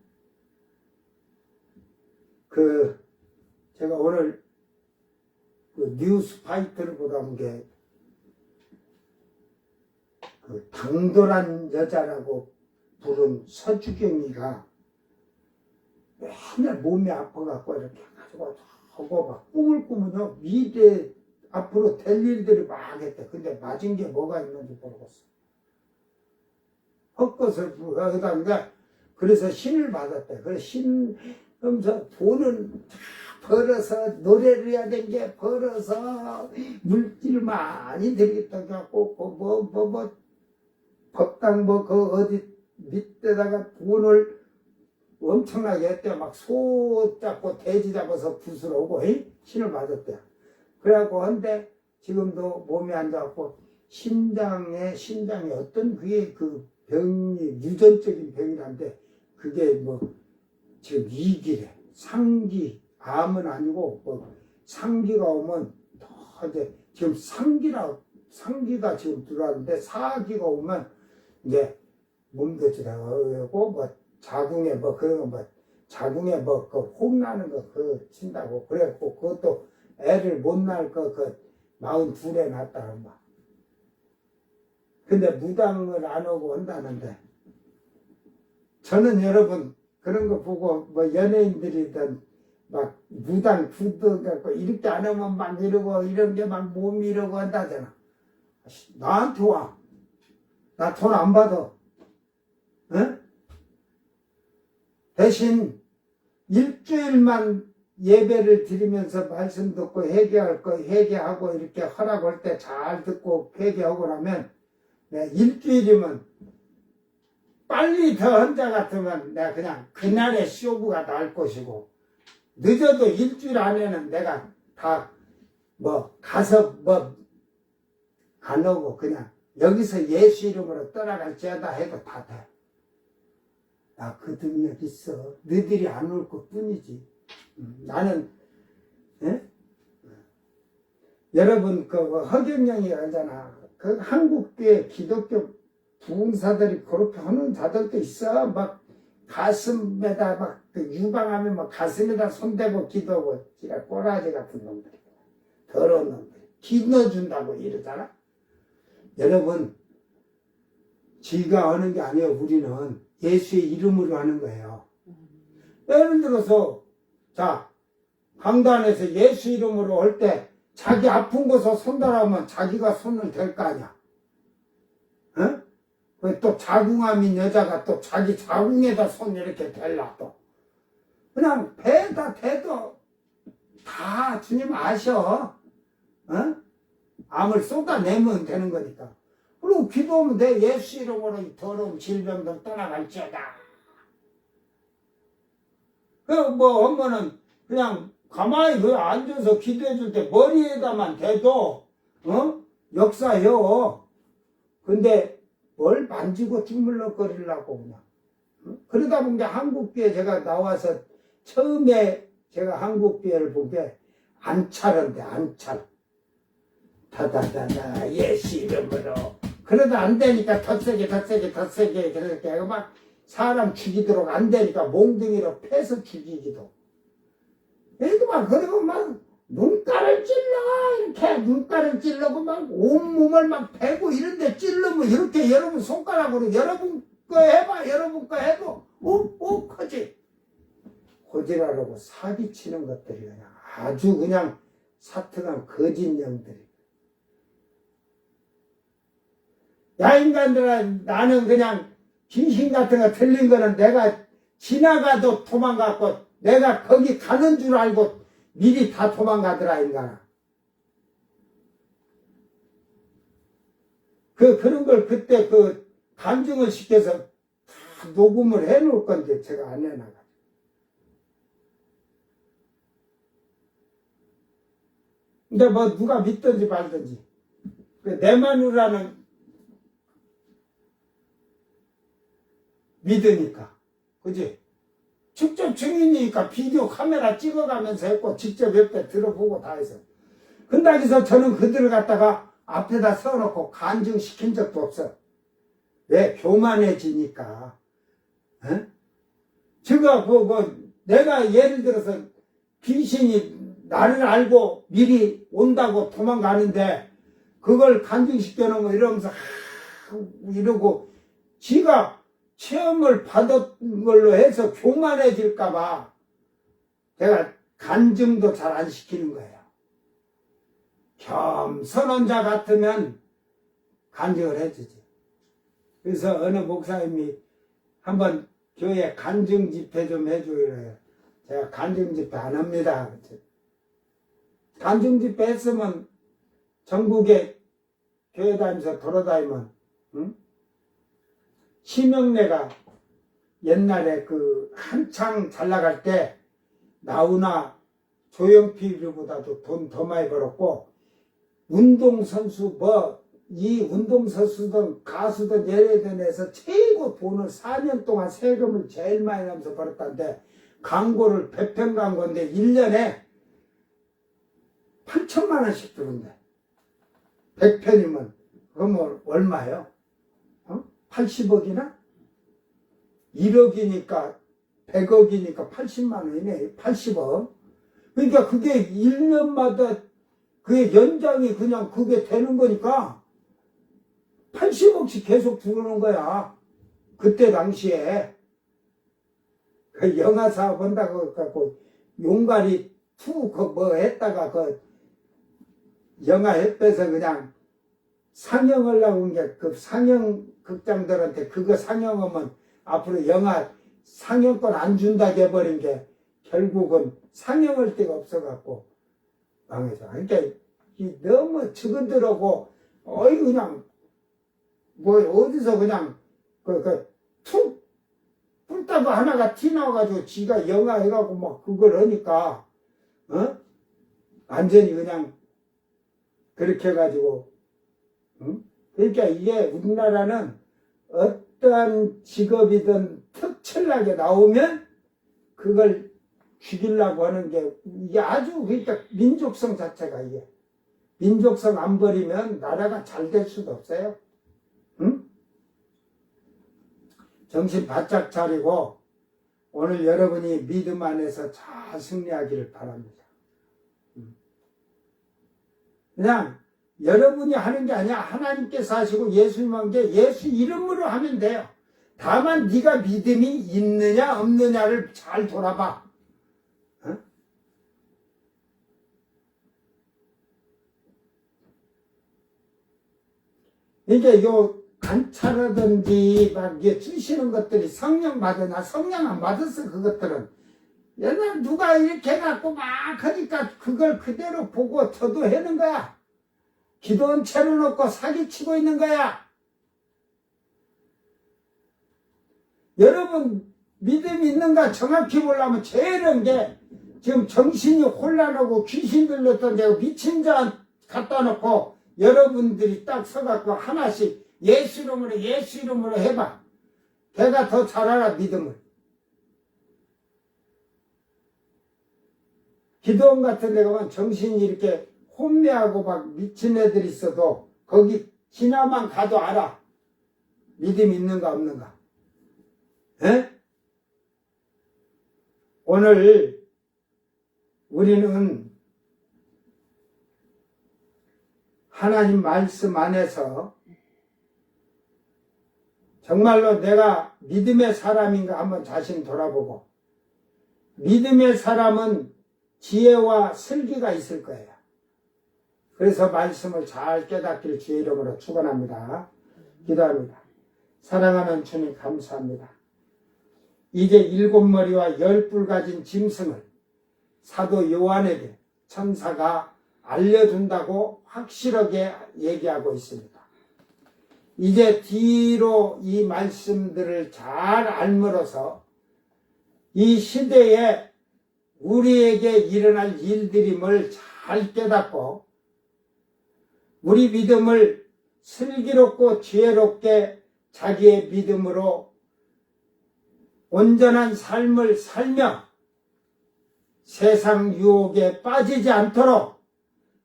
제가 오늘 그 뉴스 파이터를 보다 본 게 그 당돌한 여자라고 부른 서주경이가 맨날 몸이 아파갖고 이렇게 해가지고 하고 막 꿈을 꾸면요. 미래 앞으로 될 일들이 막 했대. 근데 맞은 게 뭐가 있는지 모르겠어. 헛것을 부하다. 그래서 신을 받았대. 그래서 신, 하면서 돈을 다 벌어서, 노래를 해야 된 게 벌어서, 물질 많이 들이겠다고 갖고, 법당 어디 밑에다가 돈을 엄청나게 했대. 막 소 잡고 돼지 잡아서 부스러우고, 신을 받았대. 그래갖고 한데 지금도 몸이 안 좋았고 신장에 어떤 그게 그 병이 유전적인 병이란데 그게 뭐 지금 위기래. 상기 암은 아니고 뭐 상기가 오면 더 이제 지금 상기가 지금 들어왔는데 사기가 오면 이제 몸도지라고 뭐 자궁에 뭐 그런 거 뭐 자궁에 뭐 그 혹 나는 거 그 친다고 그래갖고 그것도 애를 못 낳을 거, 42에 낳았다는 거. 근데 무당을 안 오고 한다는데. 저는 여러분, 그런 거 보고, 뭐, 연예인들이든, 막, 무당 굳어 갖고, 이렇게 안 하면 막 이러고, 이런 게 막 몸이 이러고 한다잖아. 나한테 와. 나 돈 안 받아. 응? 대신, 일주일만 예배를 드리면서 말씀 듣고 회개할 거 회개하고 이렇게 허락할 때 잘 듣고 회개하고 나면 내가 일주일이면 빨리 더 혼자 같으면 내가 그냥 그날의 쇼부가 날 것이고 늦어도 일주일 안에는 내가 다 가서 안 오고 그냥 여기서 예수 이름으로 떠나갈지어다 해도 다 돼. 나 그 능력 있어. 너희들이 안 올 것 뿐이지. 나는 여러분 그 허경영이 알잖아. 그 한국교회 기독교 부흥사들이 그렇게 하는 자들도 있어. 막 가슴에다 막 유방하면 막 가슴에다 손대고 기도하고 지가 꼬라지 같은 놈들이 더러운 놈들이 기너준다고 이러잖아. 여러분 지가 하는 게 아니에요. 우리는 예수의 이름으로 하는 거예요. 예를 들어서 자 강단에서 예수 이름으로 할 때 자기 아픈 곳에 손달하면 자기가 손을 댈 거 아니야. 어? 또 자궁암인 여자가 또 자기 자궁에다 손 이렇게 댈라 또. 그냥 배에다 대도 다 주님 아셔. 어? 암을 쏟아내면 되는 거니까. 그리고 기도하면 내 예수 이름으로 이 더러운 질병들 떠나갈지어다. 하면은 그냥 가만히 앉아서 기도해 줄 때 머리에다만 대도 역사해요. 근데 뭘 만지고 주물럭거리려고 그냥. 그러다 보니 한국교회 제가 나와서 처음에 제가 한국교회를 본 게 안찰인데 안찰. 다다다다 예수 이름으로. 그러다 안 되니까 더 세게 그렇게 하고 막 사람 죽이도록 안 되니까 몽둥이로 패서 죽이기도. 그래도 막 그리고 막 눈가를 찔러 이렇게 눈가를 찔러고 막 온몸을 막 베고 이런데 찔르면 이렇게 여러분 손가락으로 여러분 거 해봐. 여러분 거 해도 커지. 고지라라고 사기치는 것들이 그냥 아주 그냥 사특한 거짓령들이. 야 인간들아 나는 그냥 귀신 같은 거 들린 거는 내가 지나가도 도망갔고 내가 거기 가는 줄 알고 미리 다 도망가더라 인간아. 그런 걸 그때 간증을 시켜서 다 녹음을 해 놓을 건데 제가 안 해놔가지고. 근데 누가 믿든지 말든지 내 마누라는 믿으니까 그지? 직접 증인이니까 비디오 카메라 찍어가면서 했고 직접 옆에 들어보고 다 해서. 근다기서 저는 그들을 갖다가 앞에다 세워놓고 간증시킨 적도 없어. 왜? 교만해지니까. 제가 내가 예를 들어서 귀신이 나를 알고 미리 온다고 도망가는데 그걸 간증시켜 놓은 거 이러면서 이러고 지가 체험을 받은 걸로 해서 교만해질까봐 제가 간증도 잘 안 시키는 거예요. 겸손한 자 같으면 간증을 해주지. 그래서 어느 목사님이 한번 교회 간증 집회 좀 해주기로 해요. 제가 간증 집회 안 합니다. 간증 집회 했으면 전국에 교회 다니면서 돌아다니면 심영래가 옛날에 한창 잘 나갈 때 나훈아 조용필보다도 돈 더 많이 벌었고 운동선수 이 운동선수든 가수든 예래전에서 최고 돈을 4년 동안 세금을 제일 많이 내면서 벌었다는데 광고를 100편 광고인데 1년에 8천만 원씩 들어온대. 100편이면 그러면 얼마예요? 80억이나? 1억이니까 100억이니까 80만 원이네. 80억. 그러니까 그게 1년마다 그게 연장이 그냥 그게 되는 거니까 80억씩 계속 들어오는 거야. 그때 당시에. 그 영화 사업 한다고 갖고 용가리 2 했다가 영화 협회에서 그냥 상영하려고 한 게 상영 극장들한테 그거 상영하면 앞으로 영화 상영권 안 준다고 해버린 게 결국은 상영할 데가 없어갖고 망해서. 그러니까 너무 측은들하고 어이 그냥 뭐 어디서 그냥 툭 뿔따구 하나가 티 나와가지고 지가 영화 해가고 막 그걸 하니까 완전히 그냥 그렇게 해가지고 그러니까 이게 우리나라는 어떠한 직업이든 특출나게 나오면 그걸 죽이려고 하는 게 이게 아주 그러니까 민족성 자체가 이게 민족성 안 버리면 나라가 잘 될 수도 없어요. 응? 정신 바짝 차리고 오늘 여러분이 믿음 안에서 잘 승리하기를 바랍니다. 그냥 여러분이 하는 게 아니야. 하나님께서 하시고 예수님 한 게 예수 이름으로 하면 돼요. 다만 네가 믿음이 있느냐 없느냐를 잘 돌아봐. 어? 이게 요 관찰하든지 막 이게 주시는 것들이 성령 받으나 성령 안 받았어. 그것들은 옛날 누가 이렇게 해갖고 막 하니까 그걸 그대로 보고 저도 하는 거야. 기도원 채워놓고 사기치고 있는 거야. 여러분 믿음이 있는가 정확히 보려면 제일 어려운 게 지금 정신이 혼란하고 귀신 들렸던 데고 미친 자 갖다 놓고 여러분들이 딱 서갖고 하나씩 예수 이름으로 해봐. 걔가 더 잘 알아 믿음을. 기도원 같은 데 가면 정신이 이렇게 혼미하고 막 미친 애들이 있어도 거기 지나만 가도 알아. 믿음이 있는가 없는가. 에? 오늘 우리는 하나님 말씀 안에서 정말로 내가 믿음의 사람인가 한번 자신 돌아보고 믿음의 사람은 지혜와 슬기가 있을 거예요. 그래서 말씀을 잘 깨닫기를 주의 이름으로 축원합니다. 기도합니다. 사랑하는 주님 감사합니다. 이제 7머리와 10뿔 가진 짐승을 사도 요한에게 천사가 알려준다고 확실하게 얘기하고 있습니다. 이제 뒤로 이 말씀들을 잘 알므로써 이 시대에 우리에게 일어날 일들임을 잘 깨닫고 우리 믿음을 슬기롭고 지혜롭게 자기의 믿음으로 온전한 삶을 살며 세상 유혹에 빠지지 않도록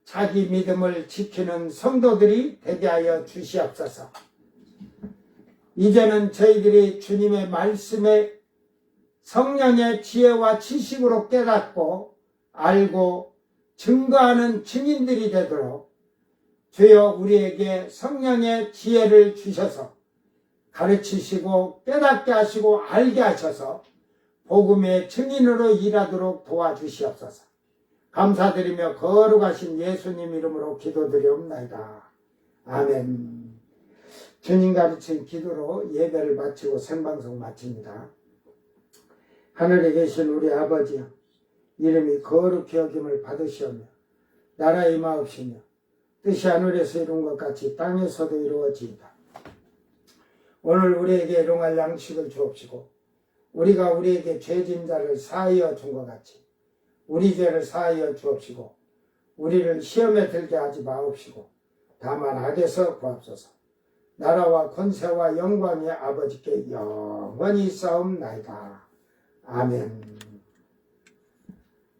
자기 믿음을 지키는 성도들이 되게 하여 주시옵소서. 이제는 저희들이 주님의 말씀에 성령의 지혜와 지식으로 깨닫고 알고 증거하는 증인들이 되도록 주여 우리에게 성령의 지혜를 주셔서 가르치시고 깨닫게 하시고 알게 하셔서 복음의 증인으로 일하도록 도와주시옵소서. 감사드리며 거룩하신 예수님 이름으로 기도드리옵나이다. 아멘. 주님 가르친 기도로 예배를 마치고 생방송 마칩니다. 하늘에 계신 우리 아버지여, 이름이 거룩히 여김을 받으시오며 나라 임하옵시며 뜻이 하늘에서 이룬 것 같이 땅에서도 이루어지이다. 오늘 우리에게 일용할 양식을 주옵시고 우리가 우리에게 죄진 자를 사하여 준 것 같이 우리 죄를 사하여 주옵시고 우리를 시험에 들게 하지 마옵시고 다만 악에서 구하옵소서. 나라와 권세와 영광이 아버지께 영원히 있사옵나이다. 아멘.